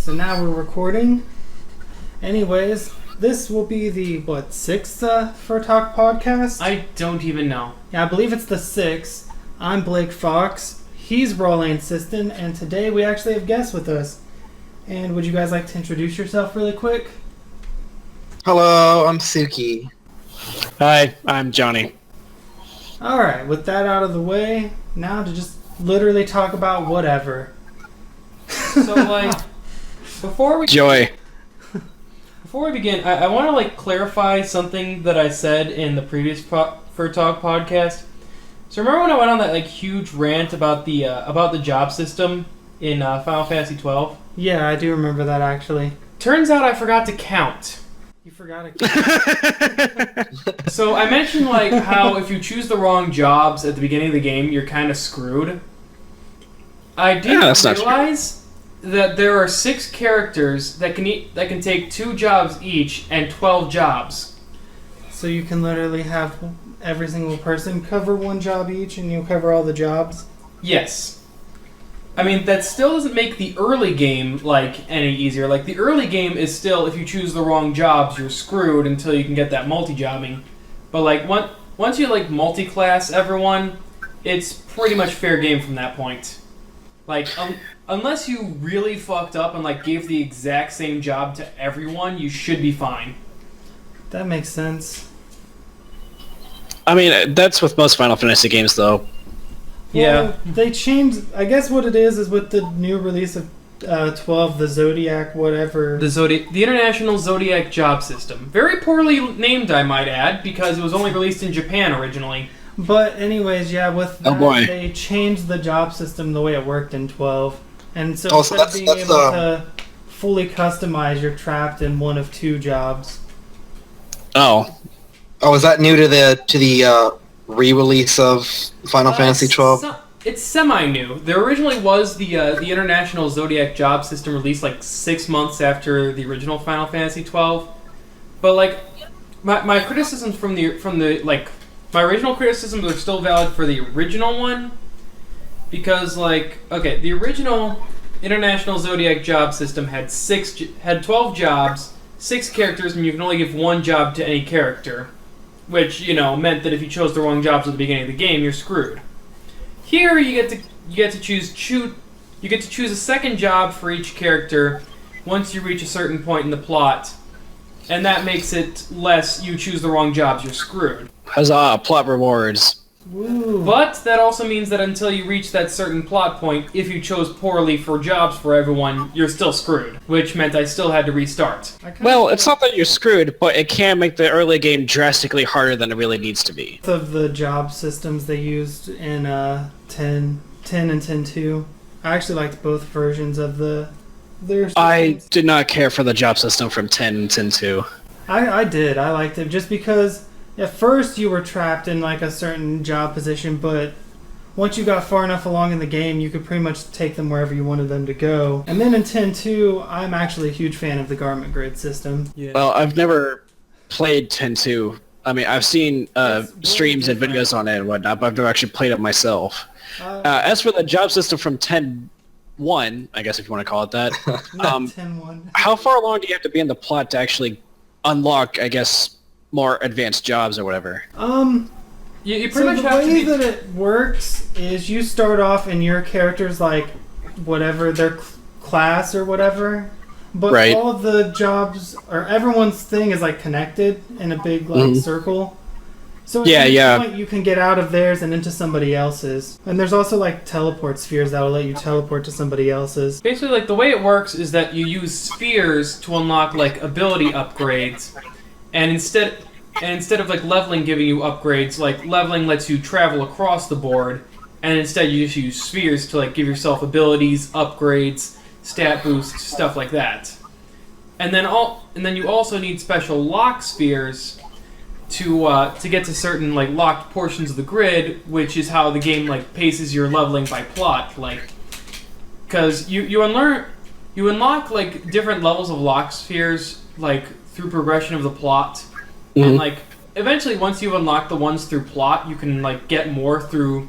So now we're recording. Anyways, this will be the, sixth Furtalk podcast? I don't even know. Yeah, I believe it's the sixth. I'm Blake Fox. He's Roland Siston, and today we actually have guests with us. And would you guys like to introduce yourself really quick? Hello, I'm Suki. Hi, I'm Johnny. Alright, with that out of the way, now to just literally talk about whatever. So, before we begin, I want to, clarify something that I said in the previous Furtalk podcast. So remember when I went on that, huge rant about the job system in Final Fantasy 12? Yeah, I do remember that, actually. Turns out I forgot to count. You forgot to count. So I mentioned, how if you choose the wrong jobs at the beginning of the game, you're kind of screwed. I didn't realize that there are 6 characters that can take 2 jobs each and 12 jobs. So you can literally have every single person cover one job each, and you'll cover all the jobs? Yes. I mean, that still doesn't make the early game, any easier. The early game is still, if you choose the wrong jobs, you're screwed until you can get that multi-jobbing. But, once you, multi-class everyone, it's pretty much fair game from that point. Unless you really fucked up and, gave the exact same job to everyone, you should be fine. That makes sense. I mean, that's with most Final Fantasy games, though. Yeah. Well, they changed... I guess what it is with the new release of 12, the Zodiac whatever... The International Zodiac Job System. Very poorly named, I might add, because it was only released in Japan originally. But anyways, yeah, with that, they changed the job system the way it worked in 12. And so instead of being able to fully customize, you're trapped in one of 2 jobs. Oh, is that new to the re-release of Final Fantasy 12? It's semi-new. There originally was the International Zodiac Job System released 6 months after the original Final Fantasy 12. But my criticisms from the my original criticisms are still valid for the original one, because the original International Zodiac Job System had 12 jobs, 6 characters, and you can only give 1 job to any character, which meant that if you chose the wrong jobs at the beginning of the game, you're screwed. Here you get to choose a second job for each character once you reach a certain point in the plot, and that makes it less you choose the wrong jobs, you're screwed. Huzzah, plot rewards. Woo. But that also means that until you reach that certain plot point, if you chose poorly for jobs for everyone, you're still screwed. Which meant I still had to restart. Well, it's not that you're screwed, but it can make the early game drastically harder than it really needs to be. Of the job systems they used in 10 and 10.2, I actually liked both versions of their systems. I did not care for the job system from 10 and 10.2. I did. I liked it just because at first you were trapped in a certain job position, but once you got far enough along in the game, you could pretty much take them wherever you wanted them to go. And then in 10.2, I'm actually a huge fan of the garment grid system. Yeah. Well, I've never played 10.2. I mean, I've seen streams and videos on it and whatnot, but I've never actually played it myself. As for the job system from 10.1, I guess if you want to call it that, 10.1. How far along do you have to be in the plot to actually unlock, I guess, more advanced jobs or whatever? You pretty much the have to way that it works is you start off and your character's whatever their class or whatever, but all of the jobs or everyone's thing is connected in a big circle. So at any point you can get out of theirs and into somebody else's. And there's also teleport spheres that'll let you teleport to somebody else's. Basically, the way it works is that you use spheres to unlock ability upgrades. And instead of leveling giving you upgrades, leveling lets you travel across the board, and instead you just use spheres to give yourself abilities, upgrades, stat boosts, stuff like that. And then you also need special lock spheres to get to certain locked portions of the grid, which is how the game paces your leveling by plot. Because you unlock different levels of lock spheres through progression of the plot, and eventually once you've unlocked the ones through plot, you can get more through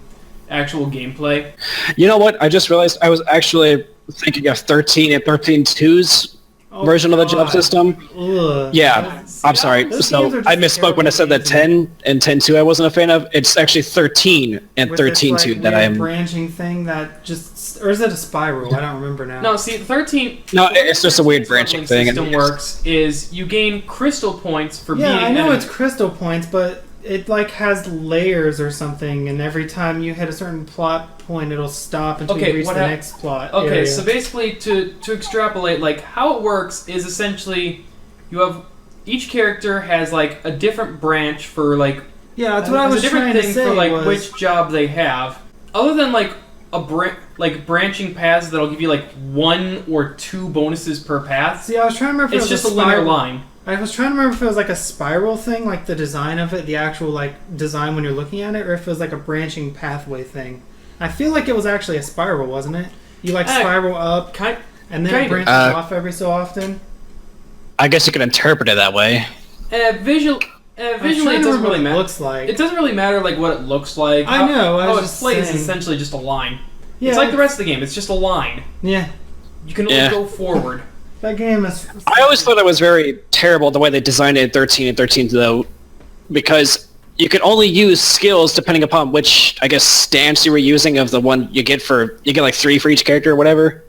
actual gameplay. You know what? I just realized I was actually thinking of 13 and 13.2's version of the job system. Ugh. Yeah, I'm sorry. Those So games are just I misspoke when I said that terrible 10 and 10.2 I wasn't a fan of. It's actually 13 and With this, 13.2 like, that I weird am. branching thing that just, or is it a spiral? I don't remember now. No, see, 13. No, it's just a weird 13's branching leveling thing. System works is you gain crystal points for Yeah, beating I know enemies. it's crystal points, but it like has layers or something, and every time you hit a certain plot point, it'll stop until Okay, you reach what the hap- next plot. Okay, area. so basically, to extrapolate, like how it works is essentially you have each character has like a different branch for like yeah, that's what I has was a different trying to thing say. for like was, which job they have. Other than like like branching paths that'll give you like 1 or 2 bonuses per path. See, I was trying to remember if It's it was just a linear spiral. line. I was trying to remember if it was like a spiral thing, like the design of it, the actual like design when you're looking at it, or if it was like a branching pathway thing. I feel like it was actually a spiral, wasn't it? You like spiral up, Kind, and then kind it of. branches off every so often. I guess you could interpret it that way. visually, I'm trying it to doesn't remember really what it matter. looks like. It doesn't really matter like what it looks like. I know. I How was it just plays saying. is essentially just a line. Yeah, It's like the rest of the game. It's just a line. Yeah, You can only Yeah. go forward. that game is. I always thought it was very terrible the way they designed it in 13 and 13 though, because you could only use skills depending upon which, I guess, stance you were using of the one you get like 3 for each character or whatever.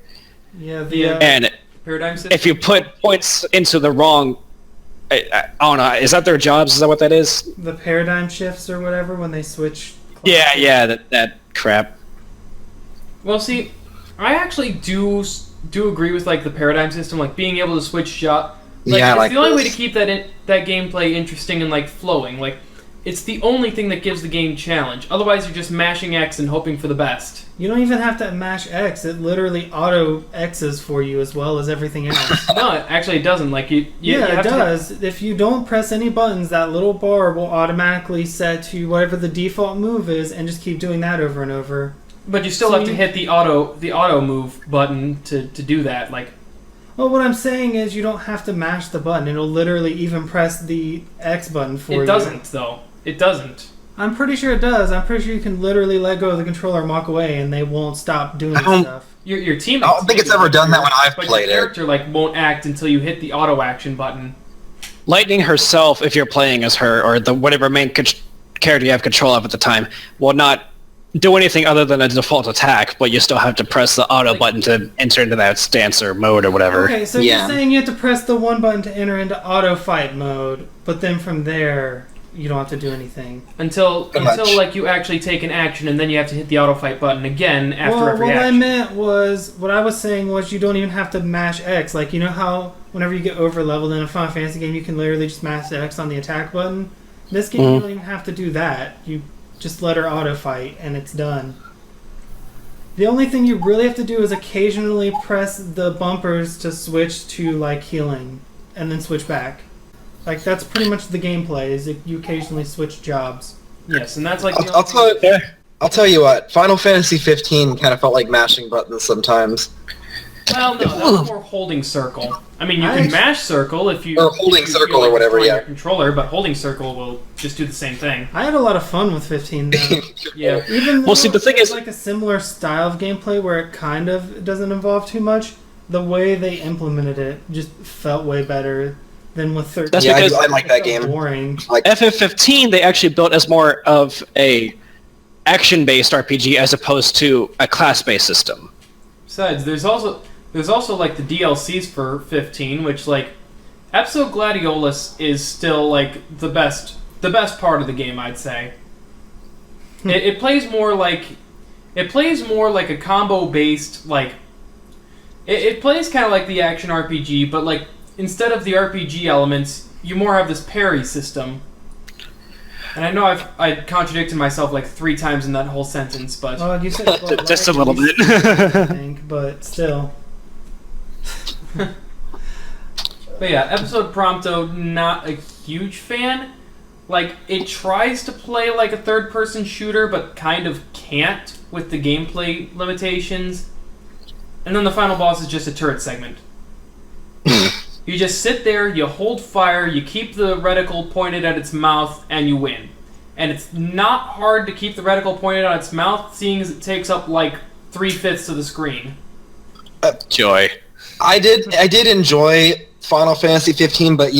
Yeah, And Paradigm system. if you put points into the wrong, I don't know, is that their jobs? Is that what that is? the paradigm shifts or whatever when they switch. Yeah, that crap. Well, see, I actually do agree with like the paradigm system, like being able to switch job. Like, Yeah, it's like the only way this. to keep that gameplay interesting and like flowing. Like, it's the only thing that gives the game challenge. Otherwise, you're just mashing X and hoping for the best. You don't even have to mash X. It literally auto X's for you as well as everything else. No, actually, it doesn't. Like you Yeah, have it to- does. If you don't press any buttons, that little bar will automatically set to whatever the default move is, and just keep doing that over and over. But you still So have to hit the auto move button to do that. Like, Well, what I'm saying is you don't have to mash the button. It'll literally even press the X button for you. it doesn't though. It doesn't. I'm pretty sure it does. I'm pretty sure you can literally let go of the controller and walk away, and they won't stop doing stuff. Your team. I don't think it's ever done that when I've but played your it. character like won't act until you hit the auto action button. Lightning herself, if you're playing as her, or the whatever main character you have control of at the time, will not do anything other than a default attack, but you still have to press the auto button to enter into that stance or mode or whatever. Okay, so Yeah. you're saying you have to press the one button to enter into auto fight mode, but then from there you don't have to do anything. Until much. like you actually take an action, and then you have to hit the auto fight button again after Well, every what I action. meant was, what I was saying was you don't even have to mash X. Like, you know how whenever you get over leveled in a Final Fantasy game, you can literally just mash X on the attack button? This game, you don't even have to do that. You just let her auto fight, and it's done. The only thing you really have to do is occasionally press the bumpers to switch to, like, healing, and then switch back. Like, that's pretty much the gameplay, is that you occasionally switch jobs. Yes, and that's like the I'll tell you what. Final Fantasy 15 kind of felt like mashing buttons sometimes. Well, no, that was more holding circle. I mean, you I can actu- mash circle if you Or holding if you circle feel or whatever, controlling yeah. your controller, but holding circle will just do the same thing. I had a lot of fun with 15, though. Yeah. Even though Well, see, the thing it's is- like a similar style of gameplay where it kind of doesn't involve too much, the way they implemented it just felt way better than with 13. That's Yeah, because I like that It felt game. boring. FF15 they actually built as more of a action-based RPG as opposed to a class-based system. Besides, there's also like the DLCs for 15, which like Episode Gladiolus is still like the best part of the game, I'd say. It plays more like a combo based like it plays kind of like the action RPG, but like instead of the RPG elements, you more have this parry system. And I know I contradicted myself like 3 times in that whole sentence, but Well, you said Just a little bit. I think, but still. But yeah, Episode Prompto, not a huge fan. Like, it tries to play like a third-person shooter, but kind of can't with the gameplay limitations. And then the final boss is just a turret segment. You just sit there, you hold fire, you keep the reticle pointed at its mouth, and you win. And it's not hard to keep the reticle pointed on its mouth, seeing as it takes up like 3/5 of the screen. Joy. I did enjoy Final Fantasy 15, but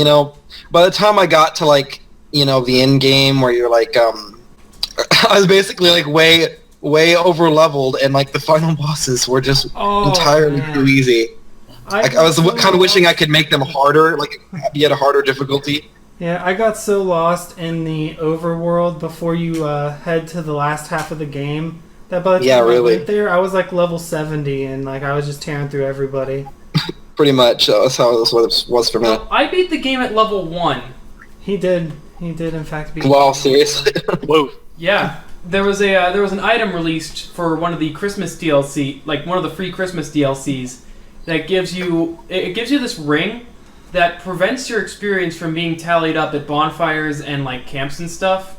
by the time I got to the end game where you're I was basically way over leveled, and the final bosses were just entirely too easy. I was kind of wishing I could make them harder, yet a harder difficulty. Yeah, I got so lost in the overworld before you head to the last half of the game that by the time I went there, I was level 70, and I was just tearing through everybody. Pretty much. That's how it was for me. Well, I beat the game at level 1. He did in fact beat. Wow, seriously? Whoa. Yeah. There was an item released for one of the Christmas DLC, one of the free Christmas DLCs, that gives you this ring that prevents your experience from being tallied up at bonfires and camps and stuff.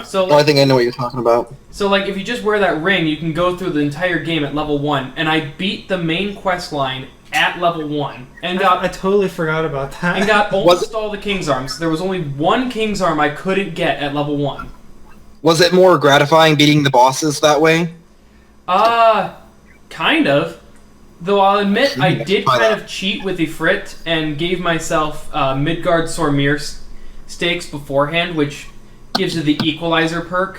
So I think I know what you're talking about. So if you just wear that ring, you can go through the entire game at level 1, and I beat the main quest line at level 1 and I totally forgot about that. And got almost all the King's Arms. There was only one King's Arm I couldn't get at level 1. Was it more gratifying beating the bosses that way? Kind of. Though I'll admit, I did kind of cheat with Ifrit and gave myself Midgard Sormir stakes beforehand, which gives you the Equalizer perk,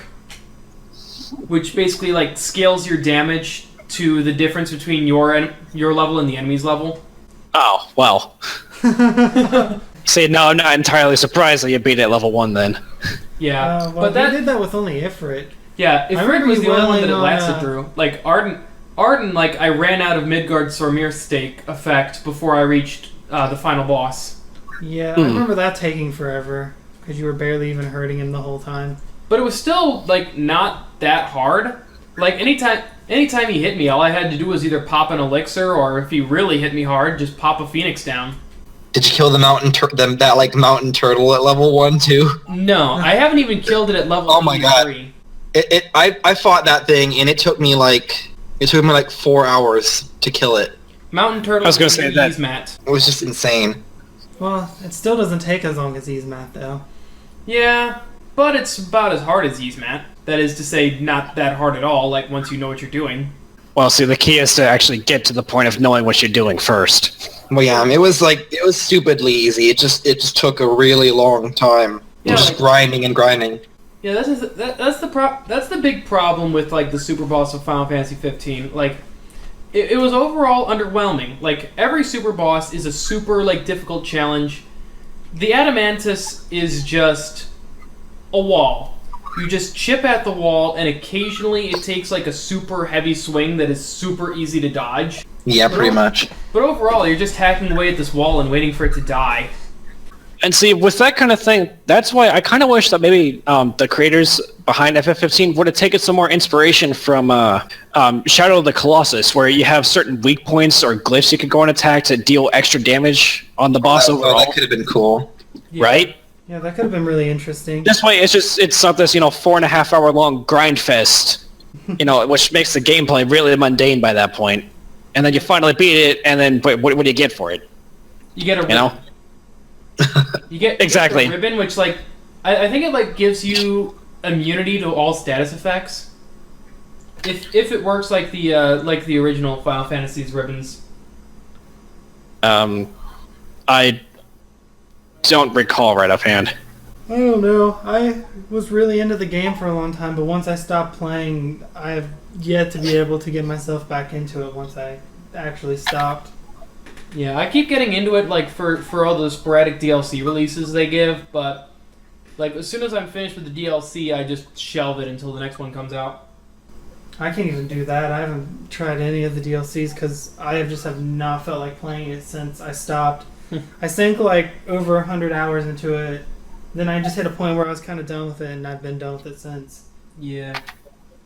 which basically scales your damage to the difference between your level and the enemy's level. Oh, well. See, no, I'm not entirely surprised that you beat it at level 1 then. Yeah, but they did that with only Ifrit. Yeah, Ifrit was the only one that it lasted through. Arden, I ran out of Midgard Sormir stake effect before I reached the final boss. Yeah, I remember that taking forever, because you were barely even hurting him the whole time. But it was still, not that hard. Anytime he hit me, all I had to do was either pop an elixir, or if he really hit me hard, just pop a phoenix down. Did you kill the mountain mountain turtle at level 1 too? No, I haven't even killed it at level 3. Oh my god. I fought that thing, and it took me 4 hours to kill it. Mountain turtle. I was going to say that. Yzmat. It was just insane. Well, it still doesn't take as long as Yzmat, though. Yeah, but it's about as hard as Yzmat. That is to say, not that hard at all, once you know what you're doing. Well, see, the key is to actually get to the point of knowing what you're doing first. Well, yeah, it was stupidly easy. It just took a really long time. Yeah, just grinding and grinding. Yeah, that's the big problem with the super boss of Final Fantasy 15. It was overall underwhelming. Every super boss is a super difficult challenge. The Adamantus is just a wall. You just chip at the wall, and occasionally it takes a super heavy swing that is super easy to dodge. Yeah, pretty much. But overall, you're just hacking away at this wall and waiting for it to die. And see, with that kind of thing, that's why I kind of wish that maybe the creators behind FF15 would have taken some more inspiration from Shadow of the Colossus, where you have certain weak points or glyphs you could go and attack to deal extra damage on the boss overall. That could have been cool. Yeah. Right? Yeah, that could have been really interesting. This way, it's not this 4.5 hour long grind fest, which makes the gameplay really mundane by that point. And then you finally beat it, and then what do you get for it? You get a ribbon. You get exactly a ribbon, which I think it gives you immunity to all status effects. If it works like the original Final Fantasy's ribbons. I don't recall right offhand. I don't know. I was really into the game for a long time, but once I stopped playing, I have yet to be able to get myself back into it once I actually stopped. Yeah, I keep getting into it for all the sporadic DLC releases they give, but as soon as I'm finished with the DLC, I just shelve it until the next one comes out. I can't even do that. I haven't tried any of the DLCs because I just have not felt like playing it since I stopped. I sank over 100 hours into it. Then I just hit a point where I was kind of done with it, and I've been done with it since. Yeah.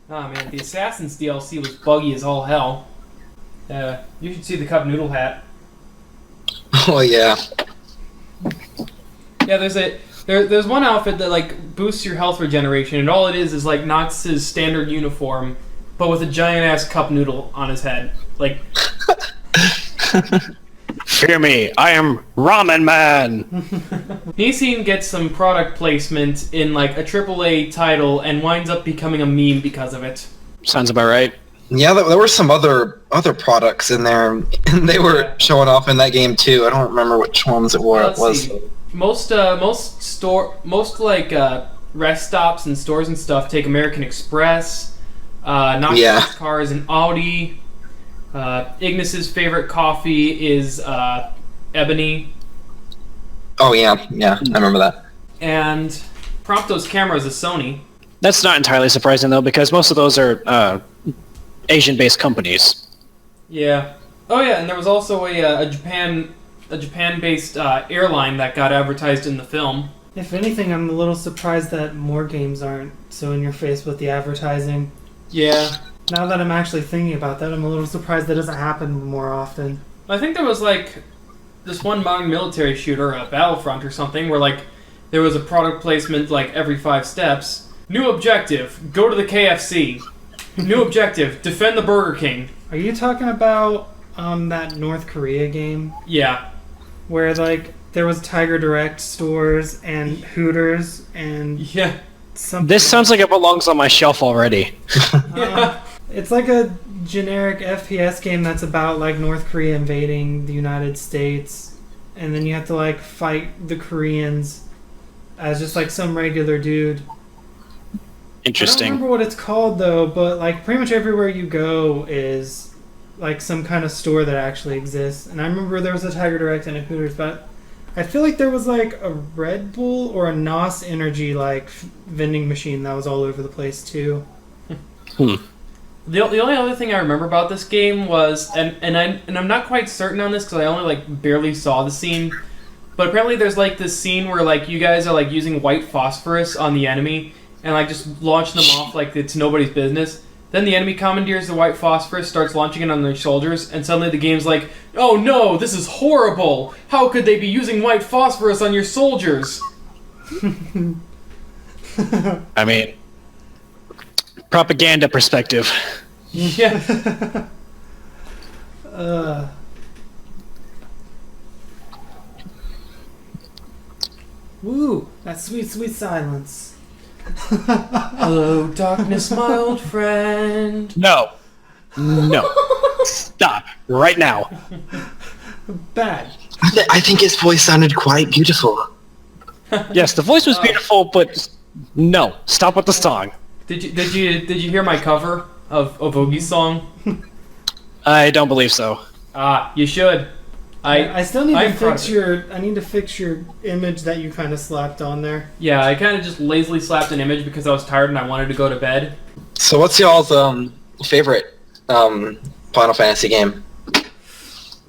Oh man, the Assassin's DLC was buggy as all hell. You should see the cup noodle hat. Oh yeah. Yeah, there's one outfit that boosts your health regeneration, and all it is Nox's standard uniform, but with a giant ass cup noodle on his head. Fear me, I am Ramen Man! Nissin gets some product placement in a AAA title and winds up becoming a meme because of it. Sounds about right. Yeah, there were some other products in there, and they were showing off in that game too. I don't remember which ones it were. See. Most rest stops and stores and stuff take American Express, Knox's cars and Audi. Ignis's favorite coffee is Ebony. Oh yeah, I remember that. And Prompto's camera is a Sony. That's not entirely surprising though, because most of those are Asian-based companies. Yeah. Oh yeah, and there was also a Japan-based airline that got advertised in the film. If anything, I'm a little surprised that more games aren't so in your face with the advertising. Yeah. Now that I'm actually thinking about that, I'm a little surprised that doesn't happen more often. I think there was this one modern military shooter, Battlefront or something, where there was a product placement every 5 steps. New objective, go to the KFC. New objective, defend the Burger King. Are you talking about that North Korea game? Yeah. Where there was Tiger Direct stores and Hooters and something. This sounds like it belongs on my shelf already. It's like a generic FPS game that's about North Korea invading the United States, and then you have to fight the Koreans as just some regular dude. Interesting. I don't remember what it's called though, but pretty much everywhere you go is some kind of store that actually exists. And I remember there was a Tiger Direct and a Hooters, but I feel like there was a Red Bull or a NOS Energy vending machine that was all over the place too. The only other thing I remember about this game was, and I'm not quite certain on this because I only barely saw the scene, but apparently there's this scene where you guys are using white phosphorus on the enemy and just launching them off it's nobody's business. Then the enemy commandeers the white phosphorus, starts launching it on their soldiers, and suddenly the game's oh no, this is horrible! How could they be using white phosphorus on your soldiers? I mean, propaganda perspective. Yeah. Woo! That sweet, sweet silence. Hello, darkness, my old friend. No. Stop. Right now. Bad. I think his voice sounded quite beautiful. Yes, the voice was beautiful, but no. Stop with the song. Did you hear my cover of Oogie's song? I don't believe so. You should. I still need to fix I need to fix your image that you kind of slapped on there. Yeah, I kind of just lazily slapped an image because I was tired and I wanted to go to bed. So what's y'all's favorite Final Fantasy game?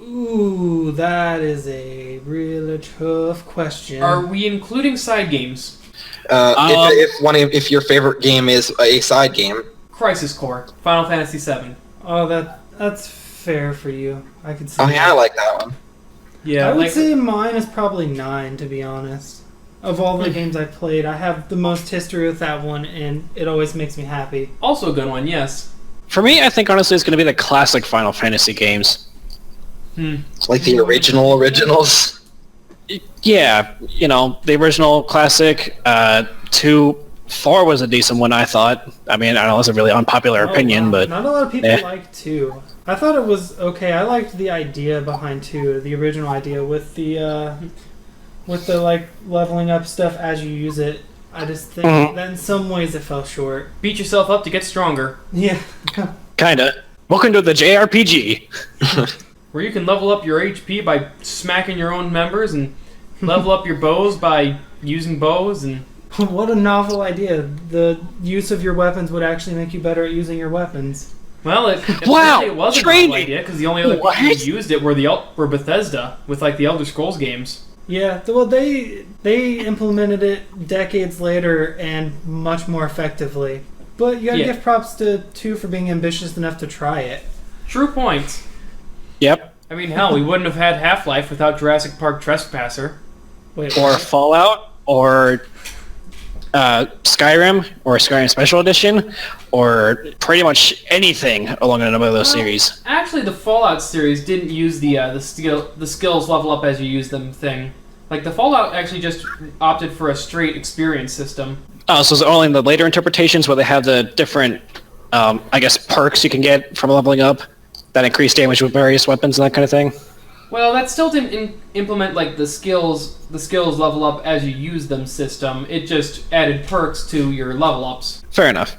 Ooh, that is a really tough question. Are we including side games? If your favorite game is a side game. Crisis Core, Final Fantasy VII. Oh, that's fair for you. I can see. Oh yeah, I like that one. Yeah, I would say mine is probably 9, to be honest. Of all the games I've played, I have the most history with that one, and it always makes me happy. Also a good one, yes. For me, I think honestly it's going to be the classic Final Fantasy games. Like the originals. Yeah, the original classic. 4 was a decent one, I thought. I mean, I know it's a really unpopular opinion, but not a lot of people like 2. I thought it was okay. I liked the idea behind 2, the original idea with the leveling up stuff as you use it. I just think that in some ways it fell short. Beat yourself up to get stronger. Yeah. Kinda. Welcome to the JRPG. Where you can level up your HP by smacking your own members and level up your bows by using bows and... What a novel idea. The use of your weapons would actually make you better at using your weapons. Well, it was a novel idea because the only other people who used it were Bethesda with the Elder Scrolls games. Yeah, well, they implemented it decades later and much more effectively. But you gotta give props to 2 for being ambitious enough to try it. True point. Yep. I mean, hell, we wouldn't have had Half-Life without Jurassic Park Trespasser. Wait, or Fallout, or Skyrim, or Skyrim Special Edition, or pretty much anything along the number of those series. Actually, the Fallout series didn't use the skills level up as you use them thing. The Fallout actually just opted for a straight experience system. Oh, so it's only in the later interpretations where they have the different I guess, perks you can get from leveling up that increase damage with various weapons and that kind of thing. Well, that still didn't implement like the skills level up as you use them system. It just added perks to your level ups. Fair enough.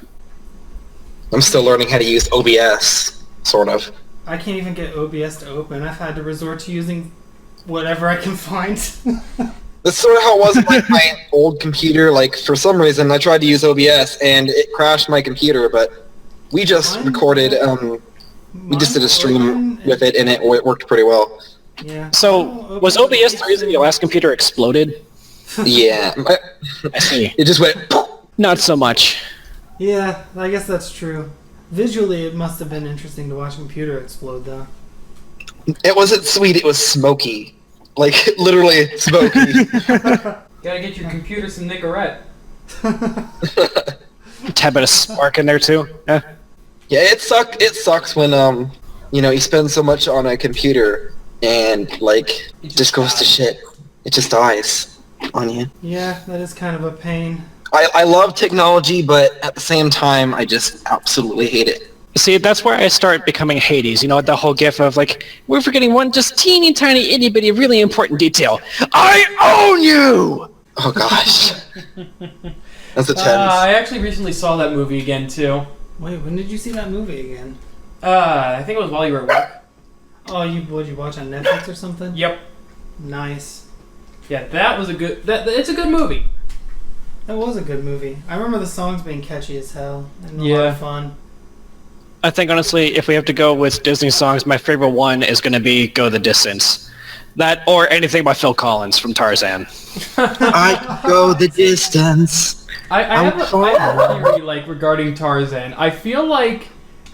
I'm still learning how to use OBS, sort of. I can't even get OBS to open. I've had to resort to using whatever I can find. That's sort of how it was with like, my old computer. Like, for some reason, I tried to use OBS, and it crashed my computer, but we just recorded, we just did a stream with it, and it worked pretty well. Yeah. So, was OBS the reason your last computer exploded? Yeah. I see. It just went... Not so much. Yeah, I guess that's true. Visually, it must have been interesting to watch a computer explode, though. It wasn't sweet, it was smoky. Like, literally smoky. Gotta get your computer some Nicorette. Tad bit of spark in there, too. Yeah. Yeah, it sucks when, you spend so much on a computer, and, like, it just goes to shit. It just dies on you. Yeah, that is kind of a pain. I love technology, but at the same time, I just absolutely hate it. See, that's where I start becoming Hades. You know, the whole gif of, like, we're forgetting one just teeny tiny, itty-bitty, really important detail. I own you! Oh, gosh. That's a 10. I actually recently saw that movie again, too. Wait, when did you see that movie again? I think it was while you were at work. Oh, what'd you watch on Netflix or something? Yep. Nice. Yeah, that was it's a good movie. That was a good movie. I remember the songs being catchy as hell and a lot of fun. I think, honestly, if we have to go with Disney songs, my favorite one is going to be Go the Distance. That, or anything by Phil Collins from Tarzan. I go the distance. I have a theory, like, regarding Tarzan. I feel like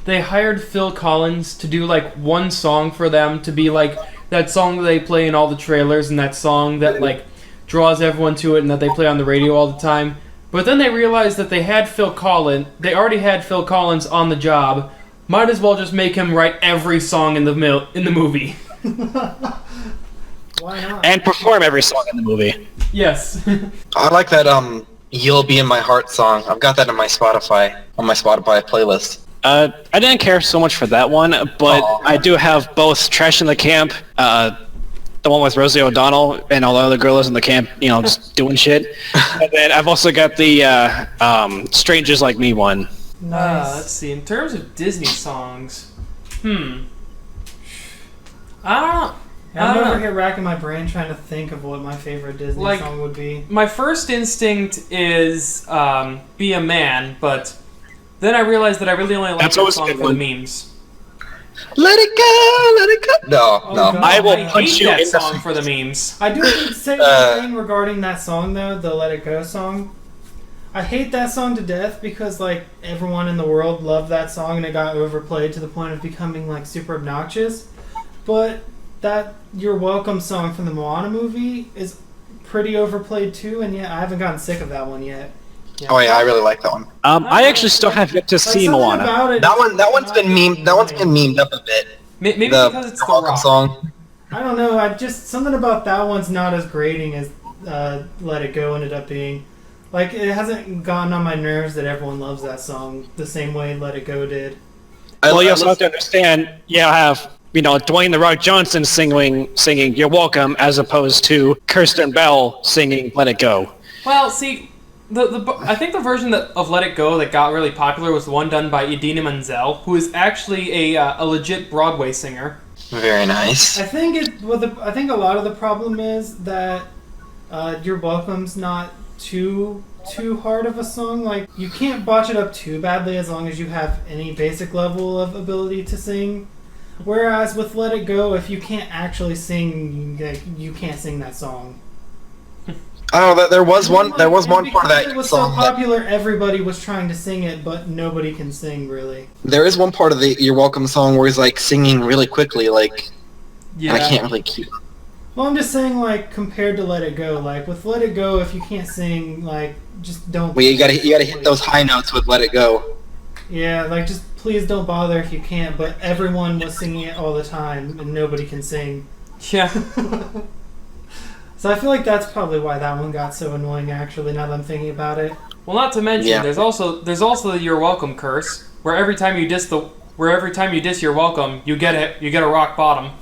they hired Phil Collins to do, like, one song for them to be, like, that song that they play in all the trailers and that song that, like, draws everyone to it and that they play on the radio all the time. But then they realized that they already had Phil Collins on the job. Might as well just make him write every song in the movie. Why not? And perform every song in the movie. Yes. I like that You'll Be in My Heart song. I've got that on my Spotify playlist. I didn't care so much for that one, but I do have both Trash in the Camp, the one with Rosie O'Donnell and all the other girls in the camp, just doing shit. And then I've also got the Strangers Like Me one. Nice. Let's see. In terms of Disney songs, I don't know. I'm over here racking my brain trying to think of what my favorite Disney song would be. My first instinct is Be a Man, but then I realized that I really only like that song for the memes. Let it go, let it go. No. God. I will I punch hate you that in the song for the memes. I do say one thing regarding that song, though, the Let It Go song. I hate that song to death because, like, everyone in the world loved that song and it got overplayed to the point of becoming, like, super obnoxious. But that You're Welcome song from the Moana movie is pretty overplayed, too, and yet I haven't gotten sick of that one yet. Yeah. Oh yeah, I really like that one. I actually still have yet to see Moana. That one's been memed up a bit. Maybe because it's the Welcome song. I don't know. Something about that one's not as grating as Let It Go ended up being. Like, it hasn't gotten on my nerves that everyone loves that song the same way Let It Go did. Well, you also have to understand. I have Dwayne "The Rock" Johnson singing "You're Welcome" as opposed to Kirsten Bell singing "Let It Go." Well, see. I think the version of Let It Go that got really popular was the one done by Idina Menzel, who is actually a legit Broadway singer. Very nice. I think a lot of the problem is that You're Welcome's not too hard of a song. Like, you can't botch it up too badly as long as you have any basic level of ability to sing. Whereas with Let It Go, if you can't actually sing, you can't sing that song. Oh, there was one part of that it was song. So popular, everybody was trying to sing it, but nobody can sing, really. There is one part of the You're Welcome song where he's, like, singing really quickly, like, yeah. and I can't really keep... Well, I'm just saying, like, compared to Let It Go, like, with Let It Go, if you can't sing, like, just don't... Well, you gotta hit those high notes with Let It Go. Yeah, like, just please don't bother if you can't, but everyone was singing it all the time, and nobody can sing. Yeah. So I feel like that's probably why that one got so annoying, actually, now that I'm thinking about it. Well, not to mention, there's also the You're Welcome curse. where every time you diss you're welcome, you get a rock bottom.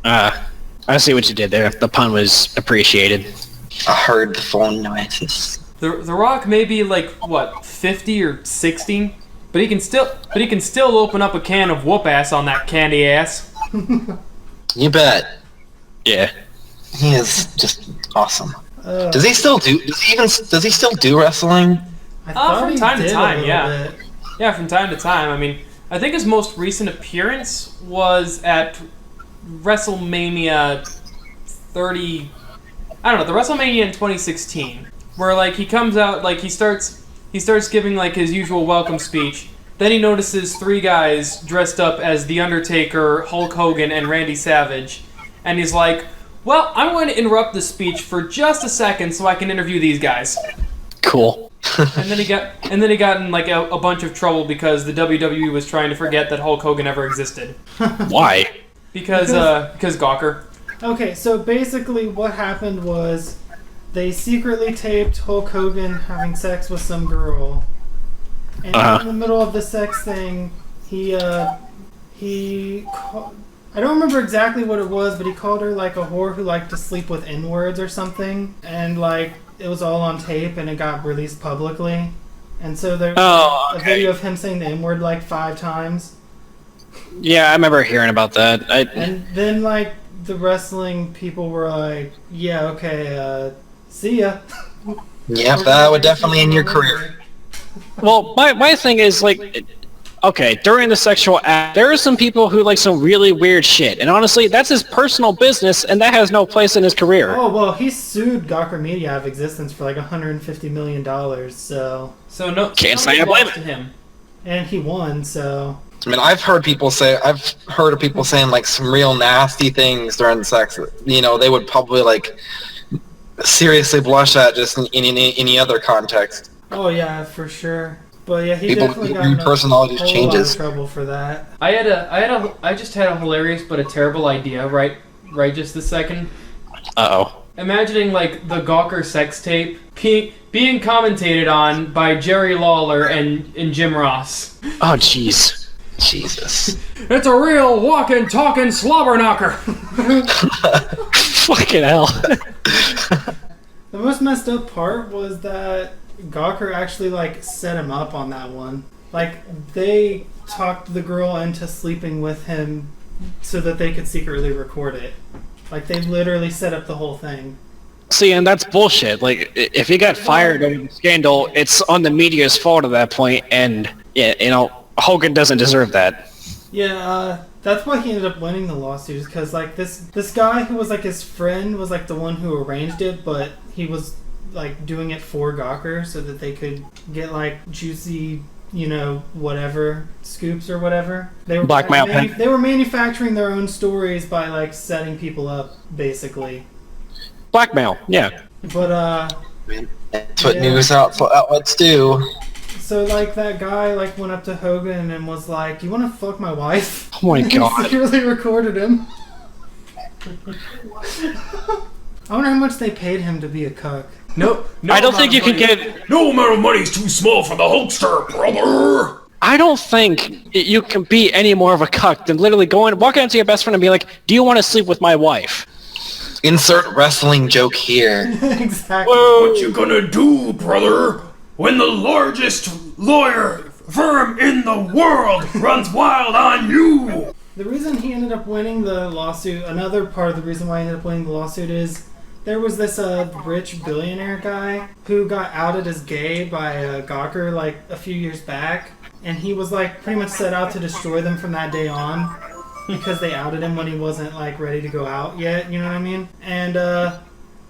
I see what you did there. The pun was appreciated. I heard the phone noises. The Rock may be like what 50 or 60, but he can still open up a can of whoop ass on that candy ass. You bet. Yeah. He is just awesome. Does he still do wrestling? From time to time, yeah. Bit. Yeah, from time to time. I mean, I think his most recent appearance was at WrestleMania 30. I don't know, the WrestleMania in 2016, where like he comes out, like he starts giving like his usual welcome speech. Then he notices 3 guys dressed up as The Undertaker, Hulk Hogan, and Randy Savage, and he's like, "Well, I'm going to interrupt the speech for just a second so I can interview these guys." Cool. and then he got in like a bunch of trouble because the WWE was trying to forget that Hulk Hogan ever existed. Why? Because Gawker. Okay, so basically what happened was they secretly taped Hulk Hogan having sex with some girl. And in the middle of the sex thing, I don't remember exactly what it was, but he called her like a whore who liked to sleep with N-words or something. And like it was all on tape and it got released publicly. And so there's a video of him saying the N-word like 5 times. Yeah, I remember hearing about that. And then like the wrestling people were like, "Yeah, okay, see ya." Yep, that would definitely end your career. Well, my thing is like, okay, during the sexual act, there are some people who like some really weird shit, and honestly, that's his personal business, and that has no place in his career. Oh well, he sued Gawker Media out of existence for like $150 million, so no, can't say I blame him. And he won, so. I mean, I've heard of people saying like some real nasty things during sex. You know, they would probably like seriously blush at just in any other context. Oh yeah, for sure. But yeah, he people definitely got in a personality whole changes. lot of trouble for that. I just had a hilarious but a terrible idea right just this second. Uh-oh. Imagining like the Gawker sex tape being commentated on by Jerry Lawler and Jim Ross. Oh jeez. Jesus. It's a real walking, talking slobber knocker. Fucking hell. The most messed up part was that Gawker actually like set him up on that one. Like they talked the girl into sleeping with him so that they could secretly record it. Like they literally set up the whole thing. See, and that's bullshit. Like if he got fired over the scandal, it's on the media's fault at that point, and yeah, you know, Hogan doesn't deserve that. Yeah, that's why he ended up winning the lawsuit, because like this guy who was like his friend was like the one who arranged it, but he was like doing it for Gawker so that they could get like juicy, you know, whatever scoops or whatever. They were blackmail. They were manufacturing their own stories by like setting people up, basically. Blackmail, yeah. But that's what news outlets do. So like that guy like went up to Hogan and was like, "You want to fuck my wife?" Oh my god. He secretly recorded him. I wonder how much they paid him to be a cuck. No, I don't think you can get. No amount of money is too small for the Hulkster, brother. I don't think you can be any more of a cuck than literally walking up to your best friend and be like, "Do you want to sleep with my wife?" Insert wrestling joke here. Exactly. What you gonna do, brother, when the largest lawyer firm in the world runs wild on you? The reason he ended up winning the lawsuit, another part of the reason why he ended up winning the lawsuit is there was this rich billionaire guy who got outed as gay by Gawker like a few years back, and he was like pretty much set out to destroy them from that day on because they outed him when he wasn't like ready to go out yet, you know what I mean? And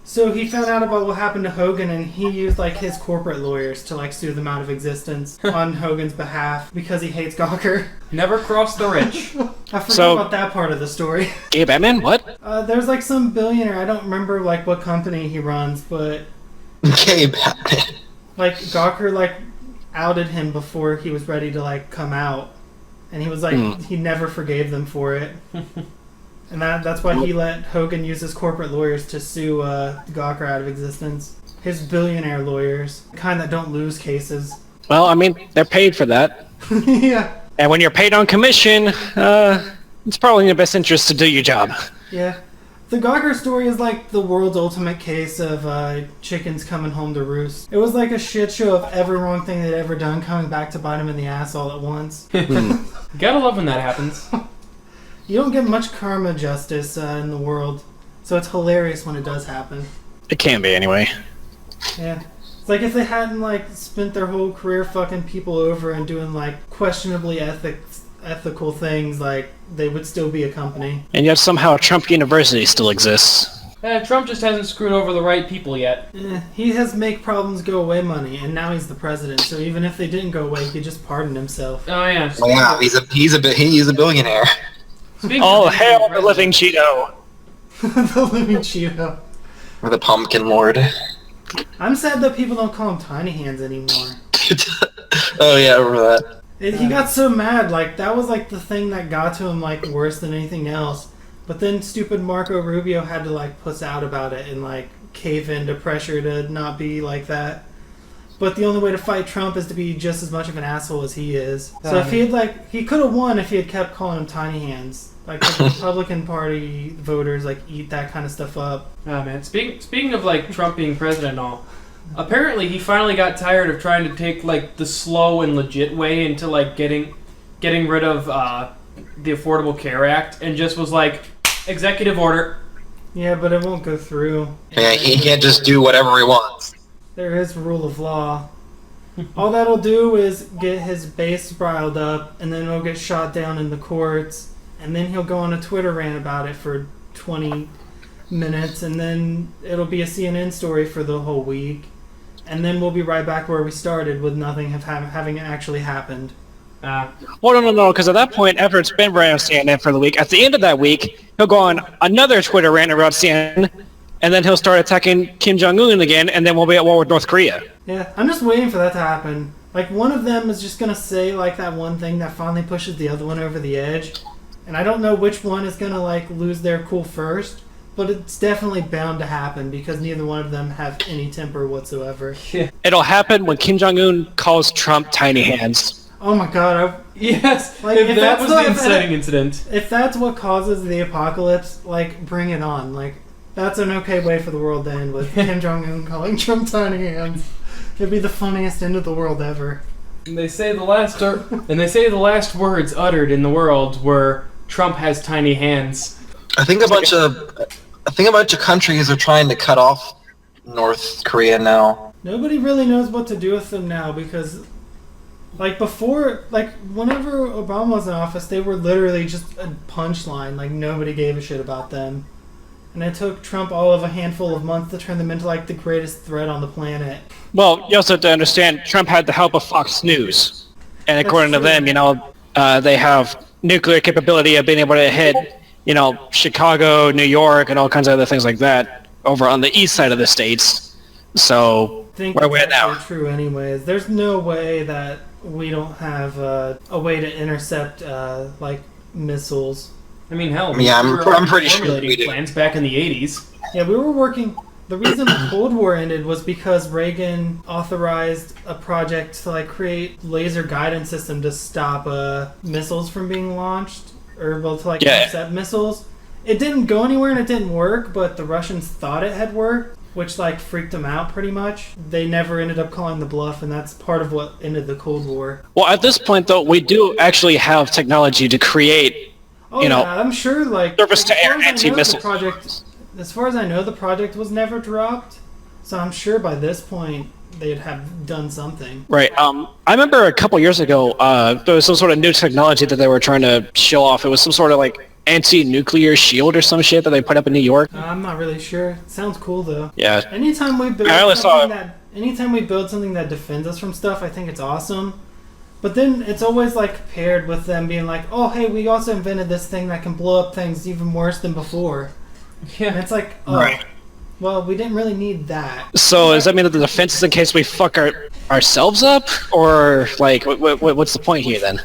so he found out about what happened to Hogan, and he used like his corporate lawyers to like sue them out of existence on Hogan's behalf because he hates Gawker. Never cross the rich. I forgot about that part of the story. Gay Batman? What? There's like some billionaire, I don't remember like what company he runs, but Gay Batman. like Gawker like outed him before he was ready to like come out, and he was like he never forgave them for it. And that's why he let Hogan use his corporate lawyers to sue Gawker out of existence. His billionaire lawyers, the kind that don't lose cases. Well, I mean, they're paid for that. Yeah. And when you're paid on commission, it's probably in your best interest to do your job. Yeah. The Gawker story is like the world's ultimate case of chickens coming home to roost. It was like a shit show of every wrong thing they'd ever done coming back to bite them in the ass all at once. Gotta love when that happens. You don't get much karma justice in the world, so it's hilarious when it does happen. It can be, anyway. Yeah. It's like if they hadn't like spent their whole career fucking people over and doing like questionably ethical things, like they would still be a company. And yet somehow Trump University still exists. Trump just hasn't screwed over the right people yet. He has make problems go away money, and now he's the president. So even if they didn't go away, he could just pardon himself. Oh yeah. Well, yeah, he's a billionaire. All hail the living Cheeto! The living Cheeto. Or the Pumpkin Lord. I'm sad that people don't call him Tiny Hands anymore. Oh yeah, I remember that. He got so mad, like that was like the thing that got to him like worse than anything else. But then stupid Marco Rubio had to like puss out about it and like cave into pressure to not be like that. But the only way to fight Trump is to be just as much of an asshole as he is. So if he had he could have won if he had kept calling him Tiny Hands. Like the Republican Party voters like eat that kind of stuff up. Oh man, speaking of like Trump being president and all, apparently he finally got tired of trying to take like the slow and legit way into like getting rid of the Affordable Care Act and just was like, executive order. Yeah, but it won't go through. Yeah, he can't just do whatever he wants. There is rule of law. All that'll do is get his base riled up, and then it'll get shot down in the courts, and then he'll go on a Twitter rant about it for 20 minutes, and then it'll be a CNN story for the whole week, and then we'll be right back where we started with nothing having actually happened. Well, no, because at that point, after it's been ran on CNN for the week, at the end of that week, he'll go on another Twitter rant about CNN, and then he'll start attacking Kim Jong-un again, and then we'll be at war with North Korea. Yeah, I'm just waiting for that to happen. Like, one of them is just going to say, like, that one thing that finally pushes the other one over the edge. And I don't know which one is going to, like, lose their cool first, but it's definitely bound to happen because neither one of them have any temper whatsoever. Yeah. It'll happen when Kim Jong-un calls Trump Tiny Hands. Oh my god, yes, like, if that was the inciting incident. If that's what causes the apocalypse, like, bring it on. Like, that's an okay way for the world to end, with Kim Jong-un calling Trump Tiny Hands. It'd be the funniest end of the world ever. And they say the last words uttered in the world were Trump has tiny hands. I think a bunch of countries are trying to cut off North Korea now. Nobody really knows what to do with them now because, like, before, like, whenever Obama was in office, they were literally just a punchline. Like, nobody gave a shit about them. And it took Trump all of a handful of months to turn them into, like, the greatest threat on the planet. Well, you also have to understand, Trump had the help of Fox News. And according to them, they have nuclear capability of being able to hit, Chicago, New York, and all kinds of other things like that over on the east side of the states. So, where we're at now. True anyways. There's no way that we don't have a way to intercept, missiles. I mean, hell, I'm pretty sure we do. Plans back in the 80s. Yeah, we were working. The reason the Cold War ended was because Reagan authorized a project to like create laser guidance system to stop missiles from being launched, or to intercept missiles. It didn't go anywhere and it didn't work, but the Russians thought it had worked, which like freaked them out pretty much. They never ended up calling the bluff, and that's part of what ended the Cold War. Well, at this point, though, we do actually have technology to create. I'm sure, surface-to-air anti-missile. As far as I know, the project was never dropped, so I'm sure by this point they'd have done something. Right. I remember a couple years ago, there was some sort of new technology that they were trying to show off. It was some sort of, anti-nuclear shield or some shit that they put up in New York. I'm not really sure. It sounds cool, though. Yeah. Anytime we build something that defends us from stuff, I think it's awesome. But then it's always paired with them being like, oh, hey, we also invented this thing that can blow up things even worse than before. Yeah. And it's like, oh, right. Well, we didn't really need that. So does that mean that the defense is in case we fuck ourselves up? Or, what's the point here then?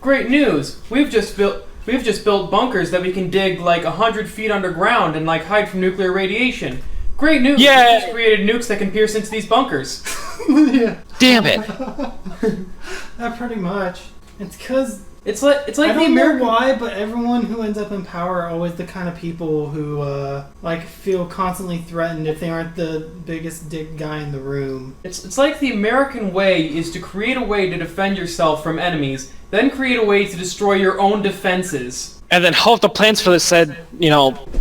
Great news! We've just built bunkers that we can dig 100 feet underground and hide from nuclear radiation. Great news! Yeah. We just created nukes that can pierce into these bunkers. Yeah. damn it! Pretty much. It's because It's like I the don't know American. why, but everyone who ends up in power are always the kind of people who like feel constantly threatened if they aren't the biggest dick guy in the room. It's like the American way is to create a way to defend yourself from enemies, then create a way to destroy your own defenses. And then hope the plans for the said,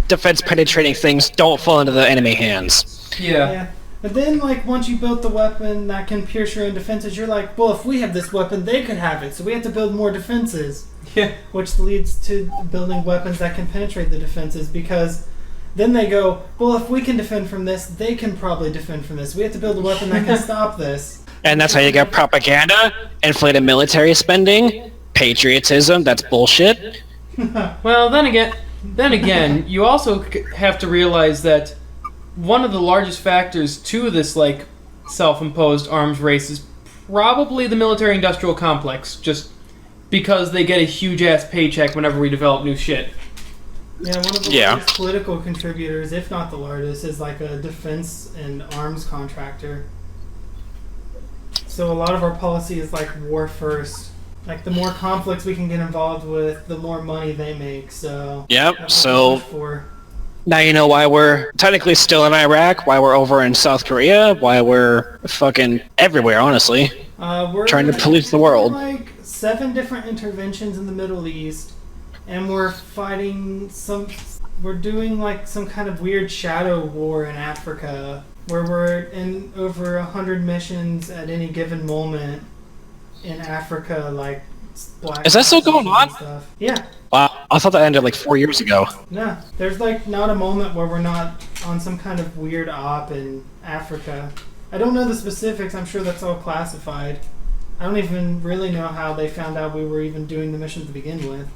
defense penetrating things don't fall into the enemy hands. Yeah. But then, like, once you built the weapon that can pierce your own defenses, you're like, well, if we have this weapon, they could have it, so we have to build more defenses. Yeah. Which leads to building weapons that can penetrate the defenses, because then they go, well, if we can defend from this, they can probably defend from this. We have to build a weapon that can stop this. And that's how you get propaganda, inflated military spending, patriotism, that's bullshit. Well, then again, you also have to realize that one of the largest factors to this, like, self-imposed arms race is probably the military-industrial complex, just because they get a huge-ass paycheck whenever we develop new shit. Yeah, one of the largest political contributors, if not the largest, is like a defense and arms contractor. So a lot of our policy is like war first. Like, the more conflicts we can get involved with, the more money they make, so... Yep, so... Now you know why we're technically still in Iraq, why we're over in South Korea, why we're fucking everywhere, honestly. We're trying to police the world. Like 7 different interventions in the Middle East, and we're fighting we're doing like some kind of weird shadow war in Africa, where we're in over 100 missions at any given moment in Africa, like black. Is that still going on? Stuff. Yeah. Wow, I thought that ended like 4 years ago. No, there's like not a moment where we're not on some kind of weird op in Africa. I don't know the specifics, I'm sure that's all classified. I don't even really know how they found out we were even doing the mission to begin with.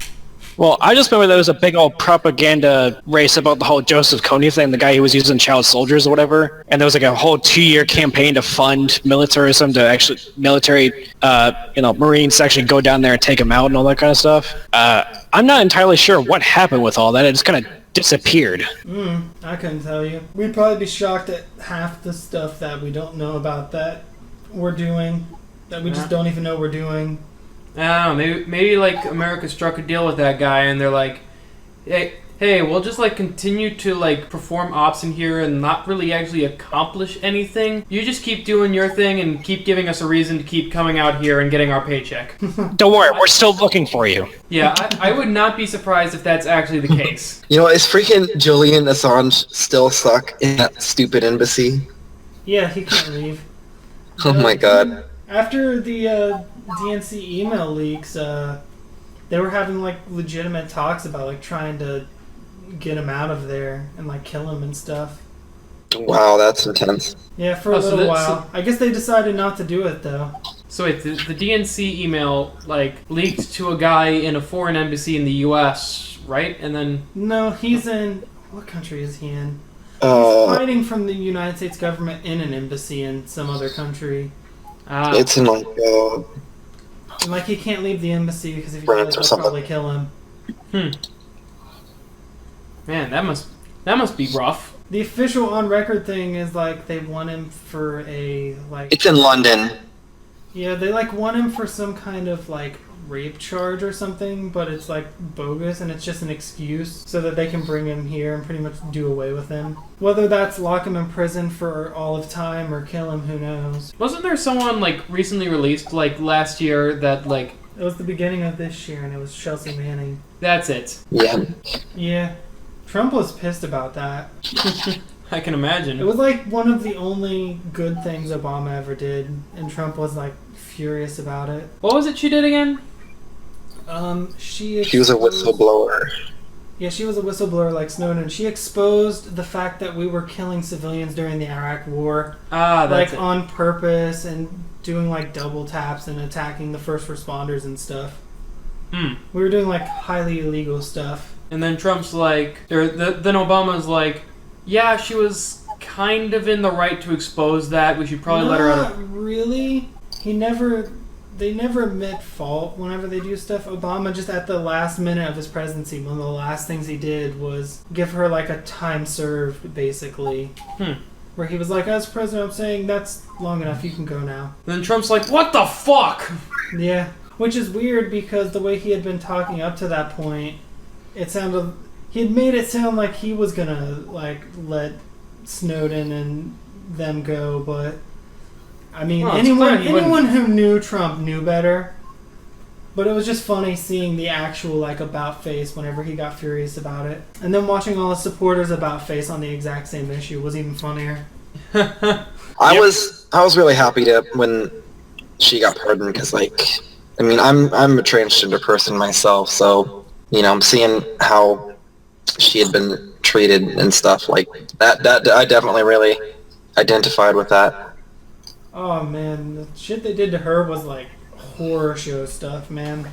Well, I just remember there was a big old propaganda race about the whole Joseph Kony thing, the guy who was using child soldiers or whatever, and there was like a whole 2-year campaign to fund militarism, to actually, Marines to actually go down there and take them out and all that kind of stuff. I'm not entirely sure what happened with all that, it just kind of disappeared. I couldn't tell you. We'd probably be shocked at half the stuff that we don't know about that we're doing, that we just don't even know we're doing. I don't know, maybe like America struck a deal with that guy and they're like, hey, we'll just like continue to like perform ops in here and not really actually accomplish anything. You just keep doing your thing and keep giving us a reason to keep coming out here and getting our paycheck. Don't worry, we're still looking for you. Yeah, I would not be surprised if that's actually the case. Is freaking Julian Assange still stuck in that stupid embassy? Yeah, he can't leave. Oh my god. After the DNC email leaks, they were having like legitimate talks about like trying to get him out of there and like kill him and stuff. Wow, that's intense. Yeah, for a little while. I guess they decided not to do it though. So wait, the DNC email like leaked to a guy in a foreign embassy in the U.S., right? And then no, he's in what country is he in? He's fighting from the United States government in an embassy in some other country. It's in like he can't leave the embassy because if he France does, or they'll probably kill him. Man, that must be rough. The official on record thing is like they want him for a like. It's in London. Yeah, they like want him for some kind of like rape charge or something, but it's like bogus and it's just an excuse so that they can bring him here and pretty much do away with him. Whether that's lock him in prison for all of time or kill him, who knows? Wasn't there someone like recently released like last year that like it was the beginning of this year and it was Chelsea Manning. That's it. Yeah. Yeah. Trump was pissed about that. I can imagine. It was like one of the only good things Obama ever did, and Trump was like furious about it. What was it she did again? She was a whistleblower. Yeah, she was a whistleblower like Snowden. She exposed the fact that we were killing civilians during the Iraq War. That's like on purpose and doing like double taps and attacking the first responders and stuff. We were doing like highly illegal stuff. And then Trump's like, then Obama's like, yeah, she was kind of in the right to expose that. We should probably let her out of... Not really. They never admit fault whenever they do stuff. Obama just at the last minute of his presidency, one of the last things he did was give her like a time served, basically. where he was like, as president, I'm saying that's long enough, you can go now. And then Trump's like, what the fuck? Yeah, which is weird because the way he had been talking up to that point, it sounded, he had made it sound like he was gonna, like, let Snowden and them go, but I mean, anyone who knew Trump knew better. But it was just funny seeing the actual, like, about face whenever he got furious about it. And then watching all his supporters about face on the exact same issue was even funnier. I was really happy when she got pardoned because, like, I mean, I'm a transgender person myself, so, you know, I'm seeing how she had been treated and stuff like that. I definitely really identified with that. Oh man, the shit they did to her was like horror show stuff, man.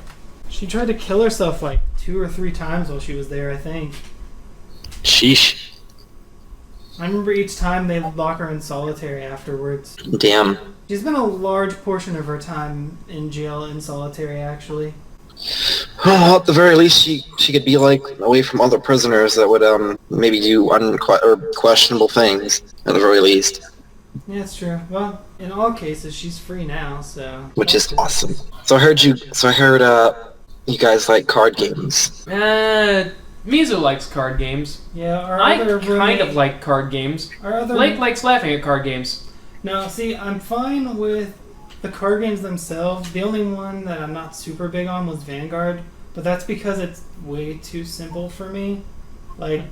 She tried to kill herself like 2 or 3 times while she was there, I think. Sheesh. I remember each time they lock her in solitary afterwards. Damn. She's been a large portion of her time in jail in solitary, actually. Well, at the very least, she could be like away from other prisoners that would maybe do questionable things. At the very least. Yeah, it's true. Well, in all cases, she's free now, so. Which is awesome. So I heard you guys like card games. Mizu likes card games. Yeah, I kind of like card games. Blake likes laughing at card games. No, see, I'm fine with the card games themselves. The only one that I'm not super big on was Vanguard, but that's because it's way too simple for me. Like,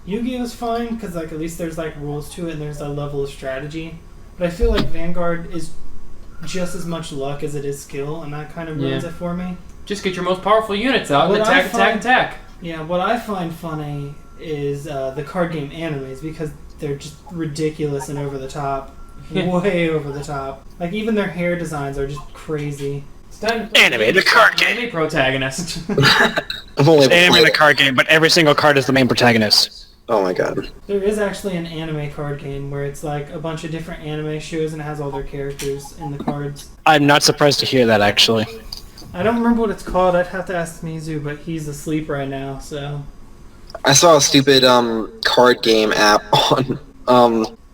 Yu-Gi-Oh's fine, because like at least there's like rules to it and there's a level of strategy. But I feel like Vanguard is just as much luck as it is skill, and that kind of ruins it for me. Just get your most powerful units out and attack. Yeah, what I find funny is the card game animes, because they're just ridiculous and over the top. Way over the top. Like, even their hair designs are just crazy. It's time to Anime, the card game. Anime protagonist. It's anime, the card game, but every single card is the main protagonist. Oh my god. There is actually an anime card game where it's like a bunch of different anime shows and it has all their characters in the cards. I'm not surprised to hear that, actually. I don't remember what it's called. I'd have to ask Mizu, but he's asleep right now, so. I saw a stupid card game app on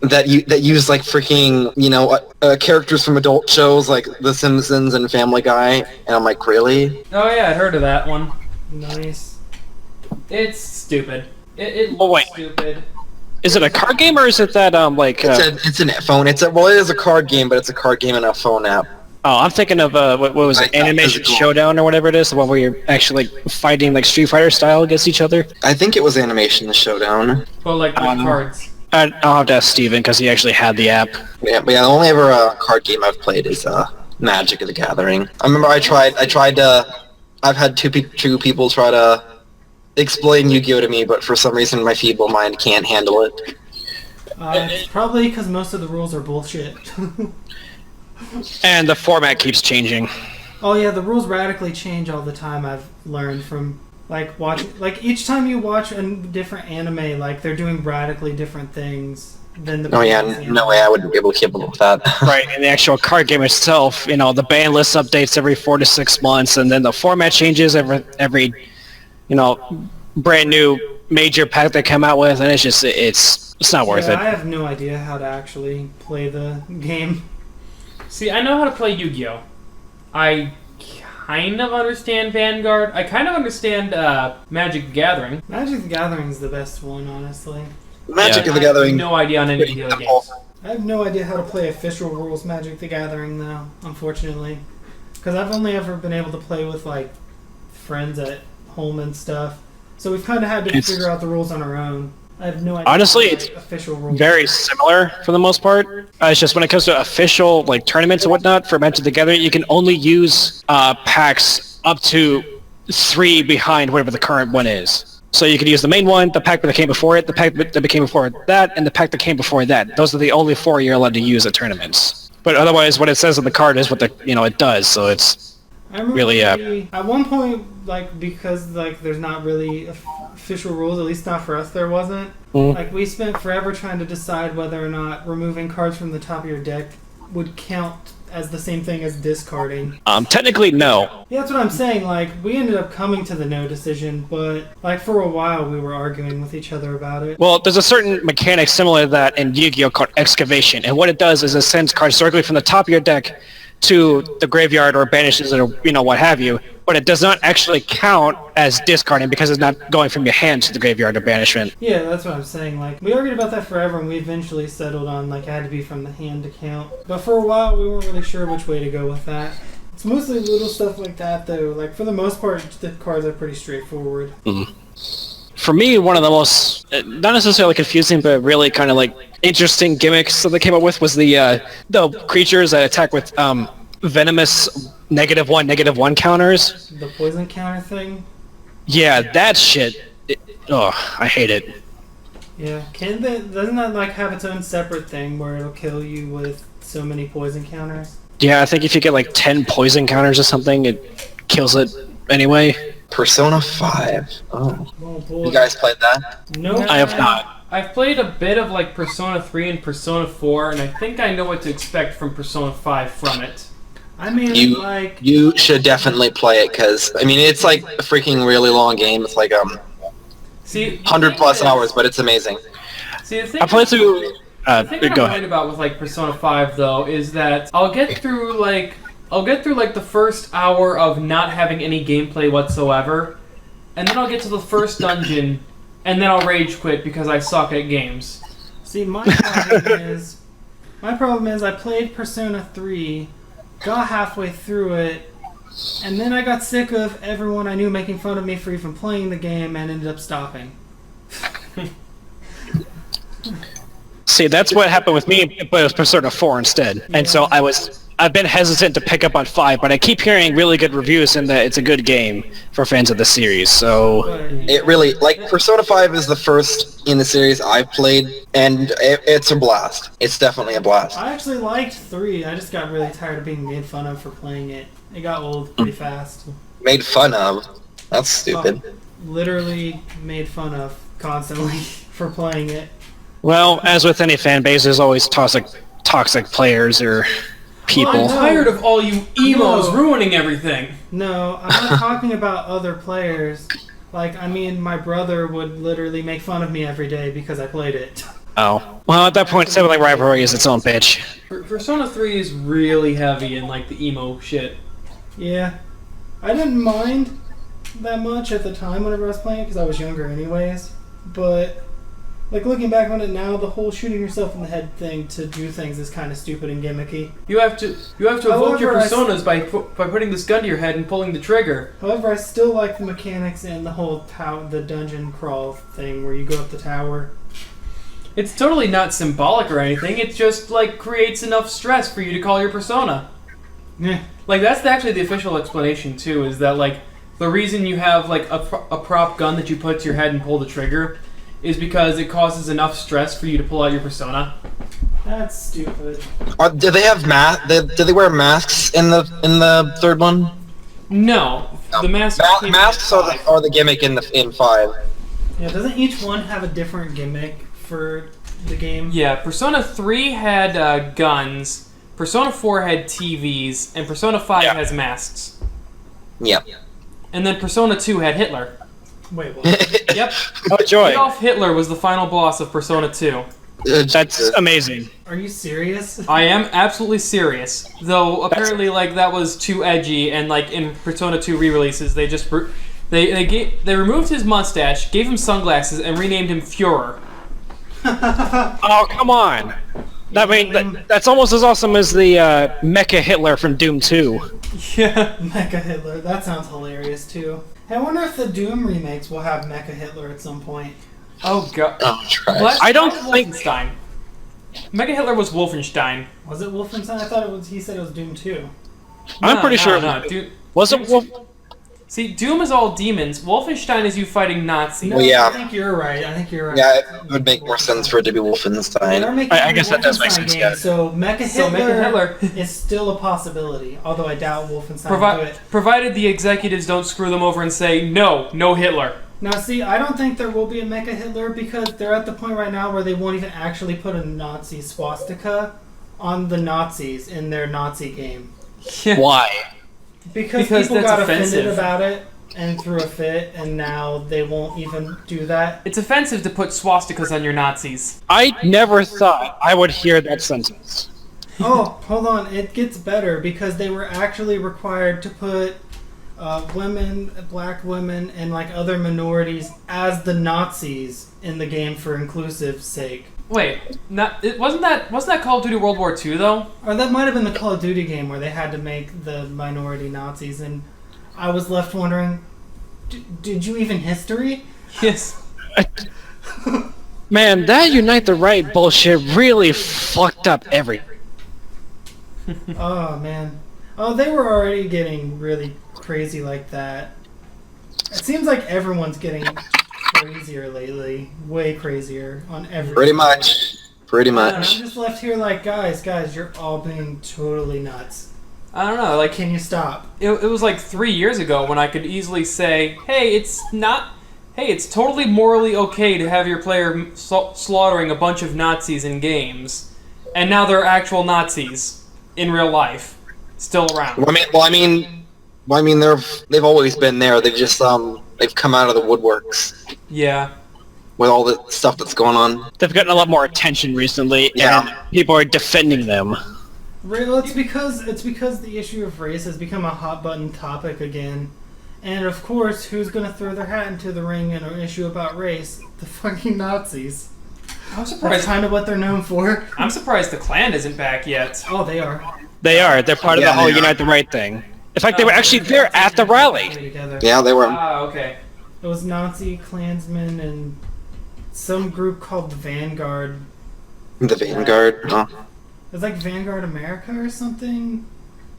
that used like freaking, you know, characters from adult shows like The Simpsons and Family Guy, and I'm like, really? Oh yeah, I'd heard of that one. Nice. It's stupid. It looks stupid. Is it a card game or is it that like? It's a phone. It is a card game, but it's a card game and a phone app. Oh, I'm thinking of what was it? Animation Showdown or whatever it is, the one where you're actually like fighting like Street Fighter style against each other. I think it was Animation Showdown. Well, like with cards. I'll have to ask Steven because he actually had the app. Yeah, but yeah, the only ever card game I've played is Magic of the Gathering. I remember I've had two people try to explain Yu-Gi-Oh to me, but for some reason my feeble mind can't handle it. It's probably because most of the rules are bullshit. And the format keeps changing. Oh yeah, the rules radically change all the time. I've learned from like watching, like each time you watch a different anime, like they're doing radically different things than the. Oh yeah, no way I wouldn't be able to keep up with that. Right, and the actual card game itself, you know, the ban list updates every 4 to 6 months, and then the format changes every you know, brand new major pack they come out with, and it's just it's not worth it. I have no idea how to actually play the game. See, I know how to play Yu-Gi-Oh. I kind of understand Vanguard. I kind of understand Magic the Gathering. Magic the Gathering is the best one, honestly. Magic of the Gathering. I have no idea on any of the other games. I have no idea how to play official rules Magic the Gathering, though, unfortunately. Because I've only ever been able to play with, like, friends at home and stuff. So we've kind of had to figure out the rules on our own. I have no idea. Honestly, it's official rules. Very similar for the most part. It's just when it comes to official like tournaments and whatnot for Magic the Gathering, you can only use packs up to 3 behind whatever the current one is. So you can use the main one, the pack that came before it, the pack that became before that, and the pack that came before that. Those are the only 4 you're allowed to use at tournaments. But otherwise, what it says on the card is what it does. So it's really at one point, like, because like there's not really official rules, at least not for us, there wasn't. Like, we spent forever trying to decide whether or not removing cards from the top of your deck would count as the same thing as discarding. Technically, no. Yeah, that's what I'm saying. Like, we ended up coming to the no decision, but like for a while we were arguing with each other about it. Well, there's a certain mechanic similar to that in Yu-Gi-Oh! Called Excavation, and what it does is it sends cards directly from the top of your deck to the graveyard or banishes it or what have you, but it does not actually count as discarding because it's not going from your hand to the graveyard or banishment. Yeah, that's what I'm saying. Like, we argued about that forever, and we eventually settled on like it had to be from the hand to count. But for a while, we weren't really sure which way to go with that. It's mostly little stuff like that, though. Like, for the most part, the cards are pretty straightforward. Mm-hmm. For me, one of the most, not necessarily confusing, but really kind of like interesting gimmicks that they came up with was the creatures that attack with venomous -1/-1 counters. The poison counter thing? Yeah, that shit. I hate it. Yeah, doesn't that like have its own separate thing where it'll kill you with so many poison counters? Yeah, I think if you get like 10 poison counters or something, it kills it anyway. Persona 5. Oh boy. You guys played that? No, I have not. I've played a bit of like Persona 3 and Persona 4, and I think I know what to expect from Persona 5 from it. I mean, you should definitely play it because I mean it's like a freaking really long game. It's like 100+ hours, but it's amazing. See, the thing I played through. The thing I'm go worried ahead. about with like Persona 5 though is that I'll get through like the first hour of not having any gameplay whatsoever, and then I'll get to the first dungeon, and then I'll rage quit because I suck at games. See, my problem is I played Persona 3, got halfway through it, and then I got sick of everyone I knew making fun of me for even playing the game and ended up stopping. See, that's what happened with me, but it was Persona 4 instead. And so I've been hesitant to pick up on 5, but I keep hearing really good reviews and that it's a good game for fans of the series, so... It really, like, Persona 5 is the first in the series I've played, and it's a blast. It's definitely a blast. I actually liked 3, I just got really tired of being made fun of for playing it. It got old pretty fast. Made fun of? That's stupid. Literally made fun of constantly for playing it. Well, as with any fan base, there's always toxic players or people. I'm tired of all you emos ruining everything. No, I'm not talking about other players. Like, I mean, my brother would literally make fun of me every day because I played it. Oh. Well, at that point, sibling rivalry is its own bitch. Persona 3 is really heavy in, like, the emo shit. Yeah. I didn't mind that much at the time whenever I was playing it because I was younger anyways. But... like, looking back on it now, the whole shooting yourself in the head thing to do things is kind of stupid and gimmicky. You have to evoke your personas by putting this gun to your head and pulling the trigger. However, I still like the mechanics and the whole the dungeon crawl thing where you go up the tower. It's totally not symbolic or anything. It just, like, creates enough stress for you to call your persona. Yeah. Like, that's actually the official explanation, too, is that, like, the reason you have, like, a prop gun that you put to your head and pull the trigger is because it causes enough stress for you to pull out your persona. That's stupid. Do they have do they wear masks in the third one? No, the masks. Masks are the gimmick in 5. Yeah, doesn't each one have a different gimmick for the game? Yeah, Persona 3 had guns, Persona 4 had TVs, and Persona 5 has masks. Yeah. And then Persona 2 had Hitler. Wait, what? Yep. Oh, joy. Adolf Hitler was the final boss of Persona 2. That's amazing. Are you serious? I am absolutely serious. Though, apparently, like, that was too edgy, and, like, in Persona 2 re-releases, they just... They removed his mustache, gave him sunglasses, and renamed him Führer. Oh, come on. I mean, that's almost as awesome as the Mecha Hitler from Doom 2. Yeah. Mecha Hitler. That sounds hilarious, too. Hey, I wonder if the Doom remakes will have Mecha Hitler at some point. Oh, God. Oh, trash. Well, I don't think... Wolfenstein. Mecha Hitler was Wolfenstein. Was it Wolfenstein? I thought it was. He said it was Doom 2. I'm pretty sure... No, Doom... Was it Wolf... See, Doom is all demons. Wolfenstein is you fighting Nazis. No, Well, yeah. I think you're right. Yeah, it would make more sense for it to be Wolfenstein. I guess that does make sense, game, yeah. So Mecha Hitler is still a possibility, although I doubt Wolfenstein will do it. Provided the executives don't screw them over and say, no Hitler. Now, see, I don't think there will be a Mecha Hitler because they're at the point right now where they won't even actually put a Nazi swastika on the Nazis in their Nazi game. Why? Because people got offended about it and threw a fit, and now they won't even do that. It's offensive to put swastikas on your Nazis. I never thought I would hear that sentence. Oh, hold on. It gets better because they were actually required to put women, black women, and like other minorities as the Nazis in the game for inclusive sake. Wait, wasn't that Call of Duty World War II though? Or that might have been the Call of Duty game where they had to make the minority Nazis, and I was left wondering, did you even history? Yes. Man, that Unite the Right bullshit really fucked up everything. Oh, man. Oh, they were already getting really crazy like that. It seems like everyone's getting crazier lately. Way crazier on every Pretty side. much. Pretty I'm much. just left here like, guys, you're all being totally nuts. I don't know, like, Can you stop? it was like 3 years ago when I could easily say, hey, it's totally morally okay to have your player slaughtering a bunch of Nazis in games. And now they're actual Nazis in real life, still around. I mean, they've always been there. They've just they've come out of the woodworks Yeah. with all the stuff that's going on. They've gotten a lot more attention recently, Yeah. and people are defending them. Well, it's because the issue of race has become a hot button topic again. And of course, who's gonna throw their hat into the ring in an issue about race? The fucking Nazis. I'm That's surprised. kind of what they're known for. I'm surprised the Klan isn't back yet. Oh, they are. They are. They're part of Yeah, the whole they are. Unite the Right thing. In fact, they were actually there at the rally. Together. Yeah, they were. Ah, okay. It was Nazi, Klansmen, and some group called the Vanguard. The Vanguard. Oh. It was like Vanguard America or something.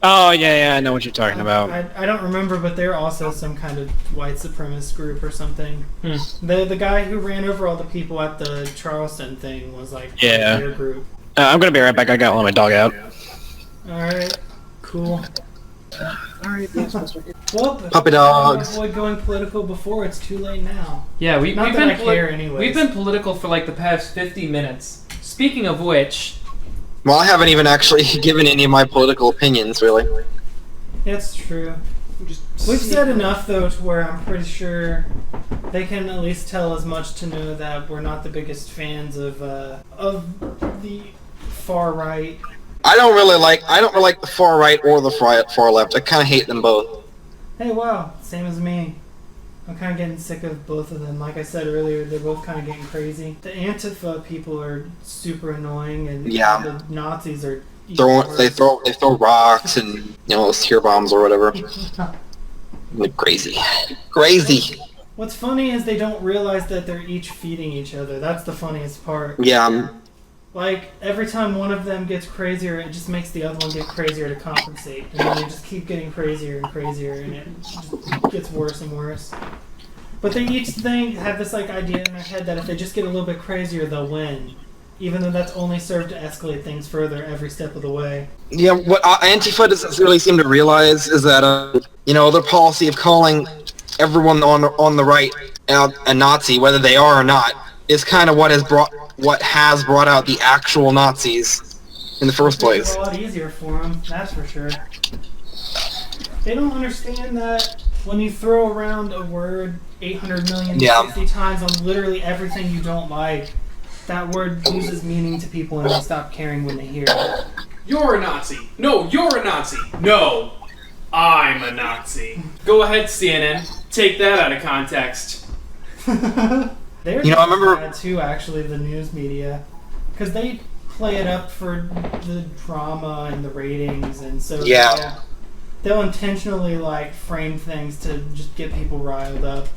Oh, yeah, I know what you're talking about. I don't remember, but they're also some kind of white supremacist group or something. The guy who ran over all the people at the Charleston thing was like Yeah. their group. I'm gonna be right back. I gotta let my dog out. Alright, cool. Alright, Well, Puppy dogs. Avoid going political before it's too late now. Yeah, we've Not been that I care anyways. we've been political for like the past 50 minutes. Speaking of which, Well, I haven't even actually given any of my political opinions, really. It's true. We've said enough though to where I'm pretty sure they can at least tell as much to know that we're not the biggest fans of the far right. I don't really like the far right or the far left. I kind of hate them both. Hey, wow, same as me. I'm kind of getting sick of both of them. Like I said earlier, they're both kind of getting crazy. The Antifa people are super annoying, and Yeah. the Nazis are. even worse. They throw rocks and tear bombs or whatever. Like crazy. What's funny is they don't realize that they're each feeding each other. That's the funniest part. Yeah. Like, every time one of them gets crazier, it just makes the other one get crazier to compensate. And then they just keep getting crazier and crazier, and it just gets worse and worse. But they each have this like idea in their head that if they just get a little bit crazier, they'll win. Even though that's only served to escalate things further every step of the way. Yeah, what Antifa doesn't really seem to realize is that, their policy of calling everyone on the right a Nazi, whether they are or not, is kind of what has brought out the actual Nazis in the first place. It's a lot easier for them, that's for sure. They don't understand that when you throw around a word 800,000,060 times on literally everything you don't like, that word loses meaning to people and they stop caring when they hear it. you're a Nazi. No, you're a Nazi. No, I'm a Nazi. Go ahead, CNN. Take that out of context. They're I remember bad too, actually, the news media, because they play it up for the drama and the ratings, and so Yeah. they'll intentionally like frame things to just get people riled up,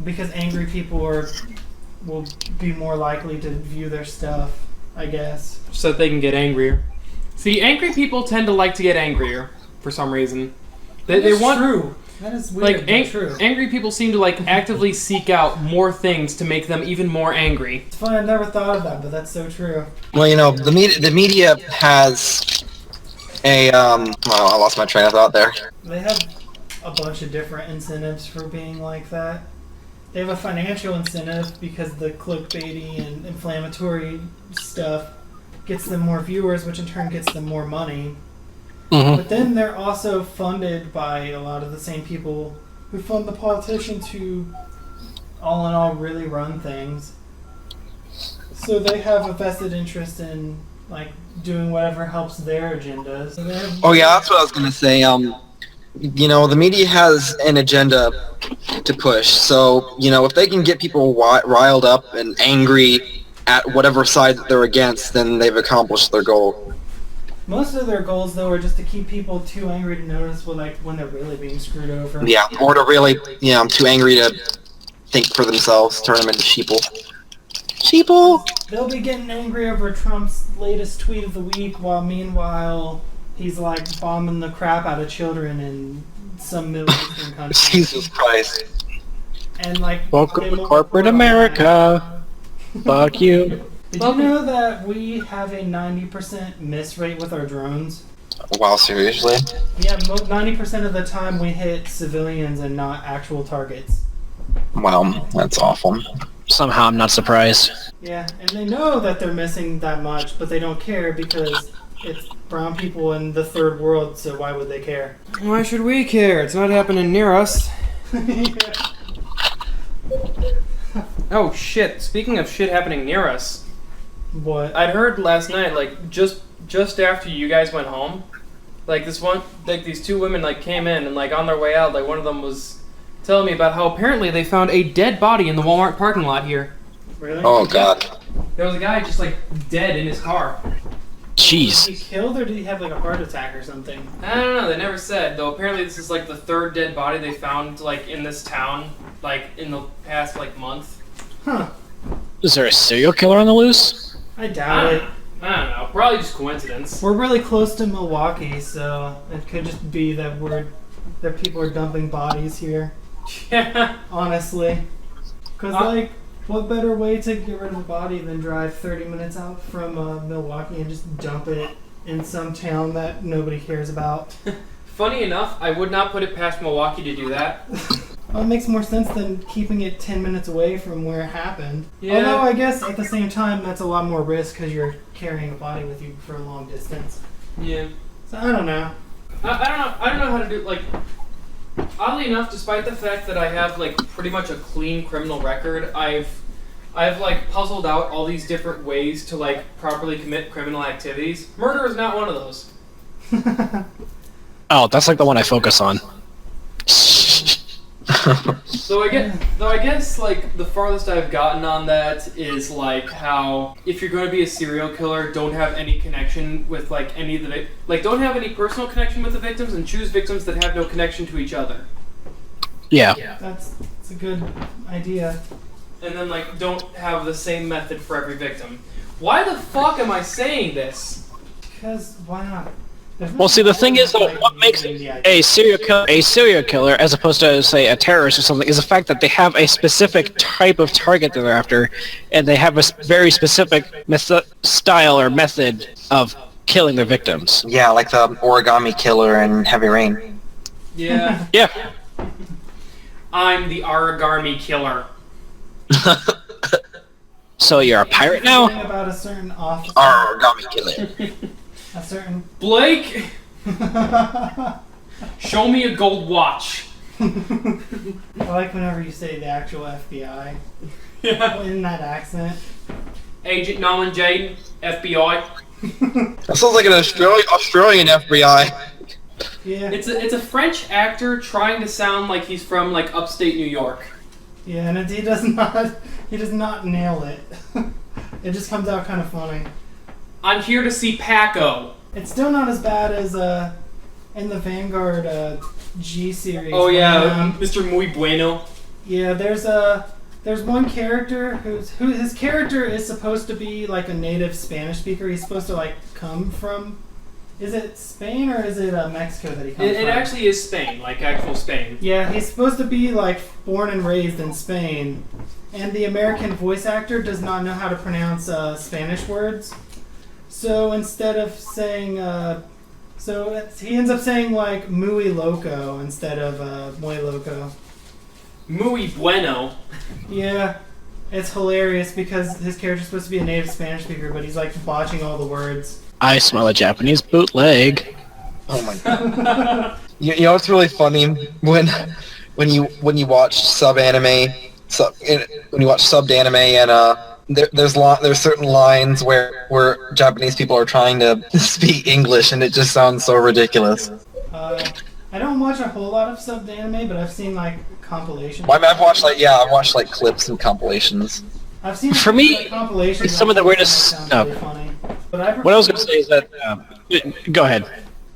because angry people will be more likely to view their stuff, I guess. So that they can get angrier. See, angry people tend to like to get angrier for some reason. They That's want true. That is weird, but true. angry people seem to like actively seek out more things to make them even more angry. It's funny, I've never thought of that, but that's so true. Well, the media has a well, I lost my train of thought there. They have a bunch of different incentives for being like that. They have a financial incentive because the clickbaity and inflammatory stuff gets them more viewers, which in turn gets them more money. Mm-hmm. But then they're also funded by a lot of the same people who fund the politicians who, all in all, really run things. So they have a vested interest in like doing whatever helps their agendas. Oh yeah, that's what I was gonna say. You know, the media has an agenda to push. So, you know, if they can get people riled up and angry at whatever side that they're against, then they've accomplished their goal. Most of their goals, though, are just to keep people too angry to notice when they're really being screwed over. Yeah, or to really, you know, too angry to think for themselves, turn them into sheeple. Sheeple! They'll be getting angry over Trump's latest tweet of the week, while meanwhile he's like bombing the crap out of children in some Middle Eastern country. Jesus Christ. And like, Welcome to corporate America. Fuck you. Did you know that we have a 90% miss rate with our drones? Wow, seriously? Yeah, 90% of the time we hit civilians and not actual targets. Wow, that's awful. Somehow I'm not surprised. Yeah, and they know that they're missing that much, but they don't care because it's brown people in the third world, so why would they care? Why should we care? It's not happening near us. Oh shit, speaking of shit happening near us. What? I'd heard last night, like, just after you guys went home, like, these two women, like, came in, and, like, on their way out, like, one of them was telling me about how apparently they found a dead body in the Walmart parking lot here. Really? Oh, God. There was a guy just, like, dead in his car. Jeez. Did he killed or did he have, like, a heart attack or something? I don't know, they never said, though apparently this is, like, the third dead body they found, like, in this town, like, in the past, like, month. Huh. Is there a serial killer on the loose? I doubt it. I don't know, probably just coincidence. We're really close to Milwaukee, so it could just be that people are dumping bodies here. Yeah. Honestly. Because, like, what better way to get rid of a body than drive 30 minutes out from Milwaukee and just dump it in some town that nobody cares about? Funny enough, I would not put it past Milwaukee to do that. Well, it makes more sense than keeping it 10 minutes away from where it happened. Yeah. Although, I guess, at the same time, that's a lot more risk because you're carrying a body with you for a long distance. Yeah. So, I don't know. I don't know how to do, like, oddly enough, despite the fact that I have, like, pretty much a clean criminal record, I've like, puzzled out all these different ways to, like, properly commit criminal activities. Murder is not one of those. Oh, that's like the one I focus on. Though I guess like the farthest I've gotten on that is like how if you're going to be a serial killer, don't have any connection with like any of the don't have any personal connection with the victims and choose victims that have no connection to each other. Yeah. That's a good idea. And then like don't have the same method for every victim. Why the fuck am I saying this? Because why not? Well, see, the thing is, though, what makes a serial killer, as opposed to, say, a terrorist or something, is the fact that they have a specific type of target that they're after, and they have a very specific style or method of killing their victims. Yeah, like the origami killer in Heavy Rain. Yeah. Yeah. I'm the origami killer. So you're a pirate now? Something about a certain officer. Origami killer. A certain... Blake, show me a gold watch. I like whenever you say the actual FBI. Yeah. In that accent. Agent Nolan Jaden, FBI. That sounds like an Australian FBI. Yeah. It's a French actor trying to sound like he's from like upstate New York. Yeah, and he does not nail it. It just comes out kind of funny. I'm here to see Paco. It's still not as bad as in the Vanguard G series. Oh yeah, Mr. Muy Bueno. Yeah, there's one character who his character is supposed to be like a native Spanish speaker. He's supposed to like come from. Is it Spain or is it Mexico that he comes from? It actually is Spain, like actual Spain. Yeah, he's supposed to be like born and raised in Spain, and the American voice actor does not know how to pronounce Spanish words. So instead of saying, he ends up saying like muy loco instead of muy loco. Muy Bueno. Yeah, It's hilarious because his character's supposed to be a native Spanish speaker, but he's like botching all the words. I smell a Japanese bootleg. Oh my god. You know what's really funny when you watch when you watch subbed anime and there's certain lines where Japanese people are trying to speak English and it just sounds so ridiculous. I don't watch a whole lot of subbed anime, but I've seen like compilations. Well, I mean, I've watched like clips and compilations. I've seen For me, like, compilations. some of the weirdest. Really funny. But what I was going to say is that. Go ahead.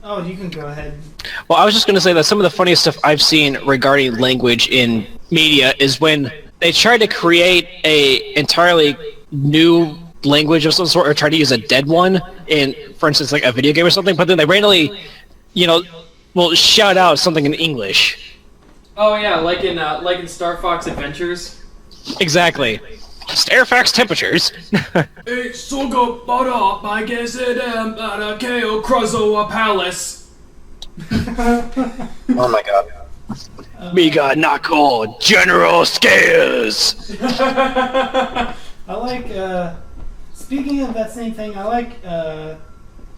Oh, you can go ahead. Well, I was just going to say that some of the funniest stuff I've seen regarding language in media is when they try to create a entirely new language of some sort, or try to use a dead one in, for instance, like a video game or something. But then they randomly, will shout out something in English. Oh yeah, like in Star Fox Adventures. Exactly. Starfax temperatures. Hey, soga bada by Gezedem at a Keo Krozo Palace. Oh my god. We got Knuckle General Scares. I like, speaking of that same thing, I like,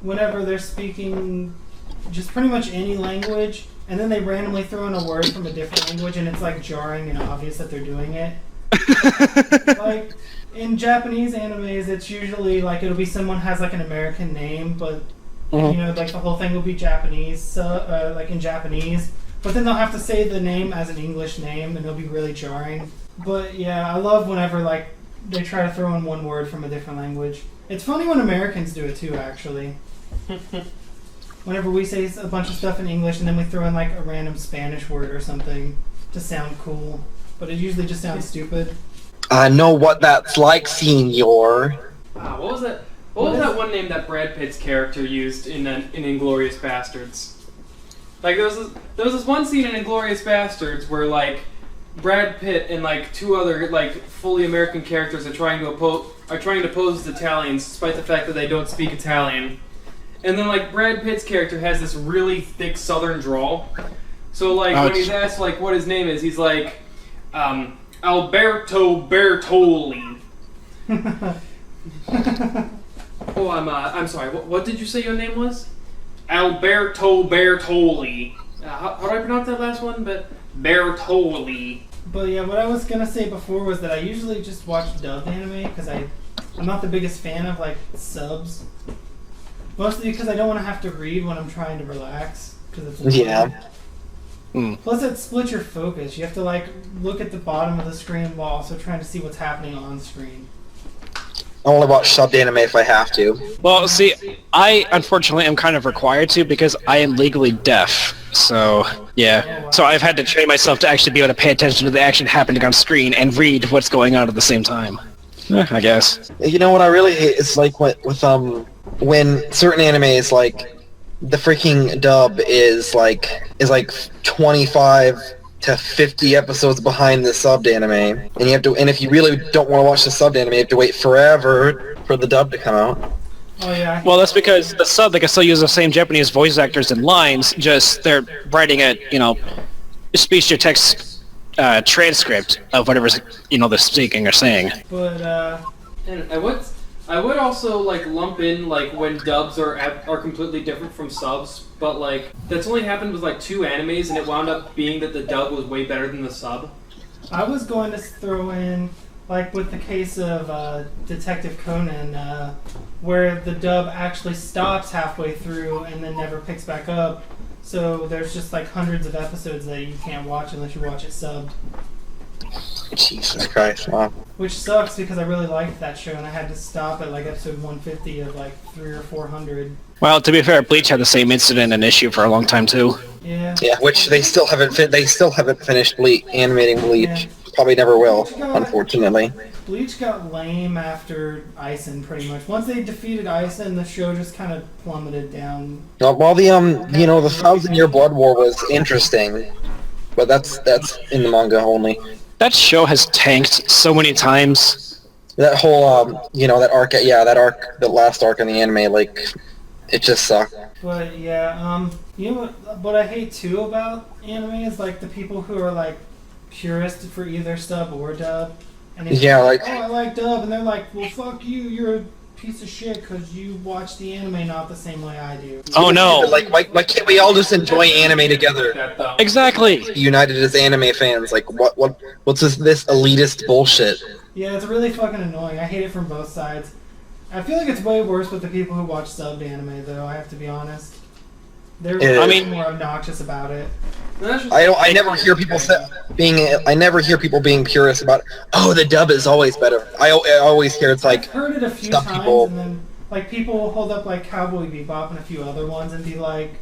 whenever they're speaking just pretty much any language, and then they randomly throw in a word from a different language, and it's like jarring and obvious that they're doing it. Like, in Japanese animes, it's usually like it'll be someone has like an American name, but like the whole thing will be Japanese, like in Japanese. But then they'll have to say the name as an English name, and it'll be really jarring. But yeah, I love whenever like they try to throw in one word from a different language. It's funny when Americans do it too, actually. Whenever we say a bunch of stuff in English and then we throw in like a random Spanish word or something to sound cool, but it usually just sounds stupid. I know what that's like, senor. What was that? What was that one name that Brad Pitt's character used in Inglourious Bastards? Like there was this one scene in Inglourious Bastards where like Brad Pitt and like two other like fully American characters are trying to pose as Italians, despite the fact that they don't speak Italian. And then like Brad Pitt's character has this really thick Southern drawl. So like when he's asked like what his name is, he's like Alberto Bertoli. Oh, I'm sorry. What did you say your name was? Alberto Bertoli. How do I pronounce that last one? But Bertoli. But yeah, what I was gonna say before was that I usually just watch dubbed anime because I'm not the biggest fan of like subs. Mostly because I don't want to have to read when I'm trying to relax. Cause it's Plus, it splits your focus. You have to like look at the bottom of the screen while also trying to see what's happening on screen. I only watch subbed anime if I have to. Well, see, I unfortunately am kind of required to because I am legally deaf. So, yeah. Oh, wow. So I've had to train myself to actually be able to pay attention to the action happening on screen and read what's going on at the same time. I guess. You know what I really hate is like when certain animes like the freaking dub is like 25 to 50 episodes behind the subbed anime, and if you really don't want to watch the subbed anime, you have to wait forever for the dub to come out. Oh yeah. Well, that's because the sub, they can still use the same Japanese voice actors and lines, just they're writing a, speech-to-text transcript of whatever, they're speaking or saying. But, And I would also like lump in like when dubs are completely different from subs, but like that's only happened with like 2 animes, and it wound up being that the dub was way better than the sub. I was going to throw in, like with the case of Detective Conan, where the dub actually stops halfway through and then never picks back up. So there's just like hundreds of episodes that you can't watch unless you watch it subbed. Jesus Christ, wow. Which sucks because I really liked that show and I had to stop at like episode 150 of like 300 or 400. Well, to be fair, Bleach had the same incident and issue for a long time too. Yeah. Yeah, which they still haven't finished animating Bleach. Yeah. Probably never will, unfortunately. Bleach got lame after Aizen, pretty much. Once they defeated Aizen, the show just kind of plummeted down. While the 1,000-Year Blood War was interesting, but that's in the manga only. That show has tanked so many times. That whole that arc, the last arc in the anime, like it just sucked. But yeah, what I hate too about anime is like the people who are like purists for either sub or dub. And it's Yeah, like- oh, I like dub, and they're like, well, fuck you, you're a piece of shit because you watch the anime not the same way I do. Oh no! Like, why can't we all just enjoy anime together? That, though. Exactly. United as anime fans. Like, what's this elitist bullshit? Yeah, it's really fucking annoying. I hate it from both sides. I feel like it's way worse with the people who watch subbed anime, though. I have to be honest. They're I way mean- more obnoxious about it. I never hear people being purists about, oh, the dub is always better. I always hear it's like, I've heard it a few some times, people- and then like people will hold up like Cowboy Bebop and a few other ones and be like,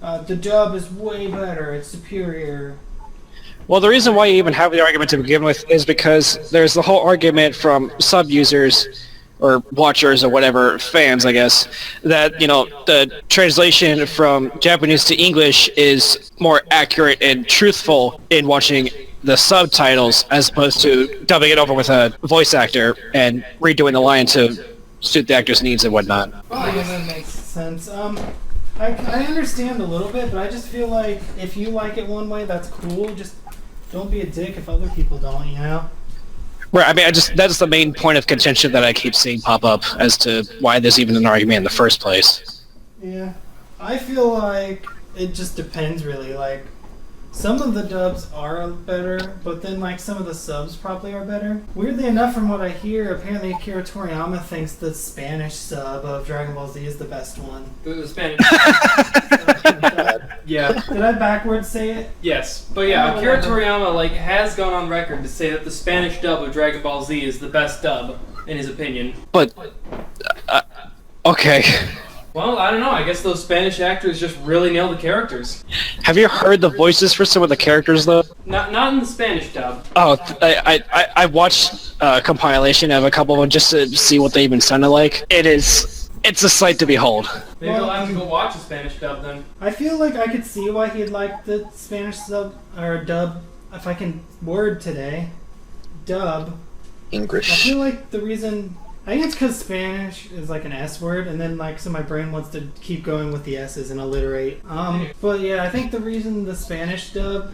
the dub is way better. It's superior. Well, the reason why you even have the argument to begin with is because there's the whole argument from sub-users or watchers or whatever, fans, I guess, that, you know, the translation from Japanese to English is more accurate and truthful in watching the subtitles as opposed to dubbing it over with a voice actor and redoing the line to suit the actor's needs and whatnot. Yeah, that makes sense. I understand a little bit, but I just feel like if you like it one way, that's cool. Just don't be a dick if other people don't, you know? Right, I mean, that's the main point of contention that I keep seeing pop up as to why there's even an argument in the first place. Yeah. I feel like it just depends, really. Like, some of the dubs are better, but then, like, some of the subs probably are better. Weirdly enough, from what I hear, apparently Akira Toriyama thinks the Spanish sub of Dragon Ball Z is the best one. The Spanish. Yeah. Did I backwards say it? Yes, but yeah, Oh, Akira whatever. Toriyama like has gone on record to say that the Spanish dub of Dragon Ball Z is the best dub in his opinion. But, okay. Well, I don't know. I guess those Spanish actors just really nail the characters. Have you heard the voices for some of the characters, though? Not in the Spanish dub. Oh, I watched a compilation of a couple of them just to see what they even sounded like. It's a sight to behold. Maybe I'll have to go watch the Spanish dub then. I feel like I could see why he'd like the Spanish sub or dub. If I can word today, dub. I English. feel like the reason I think it's because Spanish is like an S word, and then like so my brain wants to keep going with the S's and alliterate. But yeah, I think the reason the Spanish dub,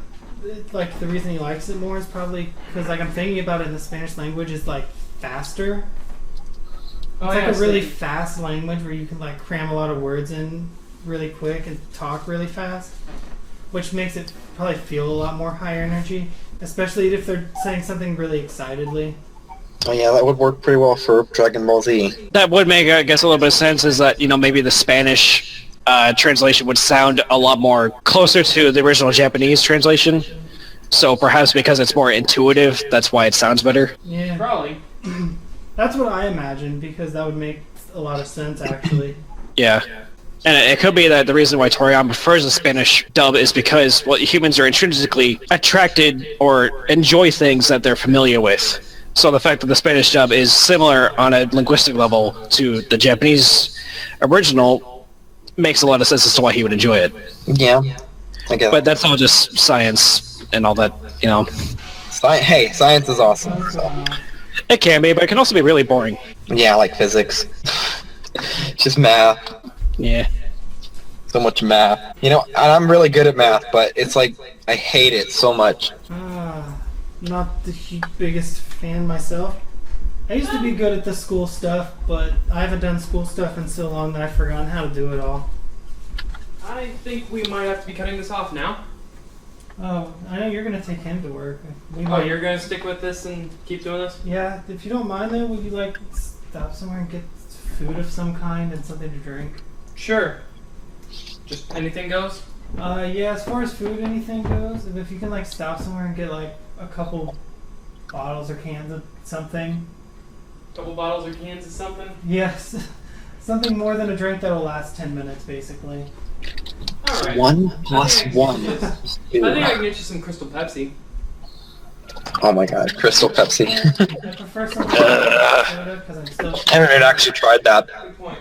like the reason he likes it more is probably because like I'm thinking about it in the Spanish language is like faster. It's like a really fast language where you can like cram a lot of words in really quick and talk really fast, which makes it probably feel a lot more high energy, especially if they're saying something really excitedly. Oh yeah, that would work pretty well for Dragon Ball Z. That would make, I guess, a little bit of sense. Is that, you know, maybe the Spanish translation would sound a lot more closer to the original Japanese translation. So perhaps because it's more intuitive, that's why it sounds better. Yeah, Probably. that's what I imagine because that would make a lot of sense actually. Yeah. And it could be that the reason why Toriyama prefers the Spanish dub is because, well, humans are intrinsically attracted or enjoy things that they're familiar with. So the fact that the Spanish dub is similar on a linguistic level to the Japanese original makes a lot of sense as to why he would enjoy it. Yeah, I guess. But that's all just science and all that, you know. Hey, science is awesome. So. It can be, but it can also be really boring. Yeah, like physics. Just math. Yeah. So much math. You know, and I'm really good at math, but it's like, I hate it so much. Not the biggest fan myself. I used to be good at the school stuff, but I haven't done school stuff in so long that I've forgotten how to do it all. I think we might have to be cutting this off now. Oh, I know you're gonna take him to work. Oh, you're gonna stick with this and keep doing this? Yeah, if you don't mind though, would you like stop somewhere and get food of some kind and something to drink? Sure. Just anything goes? Yeah, as far as food, anything goes. If you can like stop somewhere and get like a couple bottles or cans of something. Couple bottles or cans of something? Yes. Something more than a drink that'll last 10 minutes, basically. Alright. 1 plus 1. I think I can get you some Crystal Pepsi. Oh my god, Crystal Pepsi. I prefer something like soda because I'm still... I haven't actually tried that. Good point.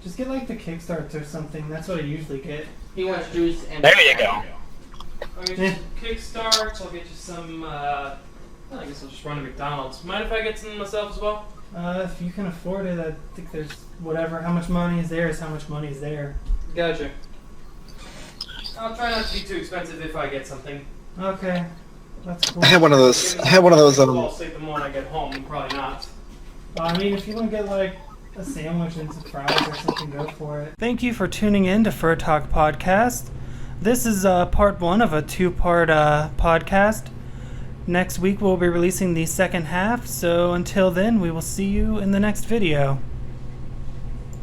Just get like the Kickstarts or something. That's what I usually get. He wants juice and... There you go. I'll get you some Kickstarts, I'll get you some, I guess I'll just run to McDonald's. Mind if I get some myself as well? If you can afford it, I think there's whatever. How much money is there is how much money is there. Gotcha. I'll try not to be too expensive if I get something. Okay. That's cool. I had one of those. I had one of those. I'll sleep the moment I get home. Probably not. I mean, if you want to get like a sandwich and some fries or something, go for it. Thank you for tuning in to Furtalk Podcast. This is part 1 of a 2-part podcast. Next week we'll be releasing the second half, so until then we will see you in the next video.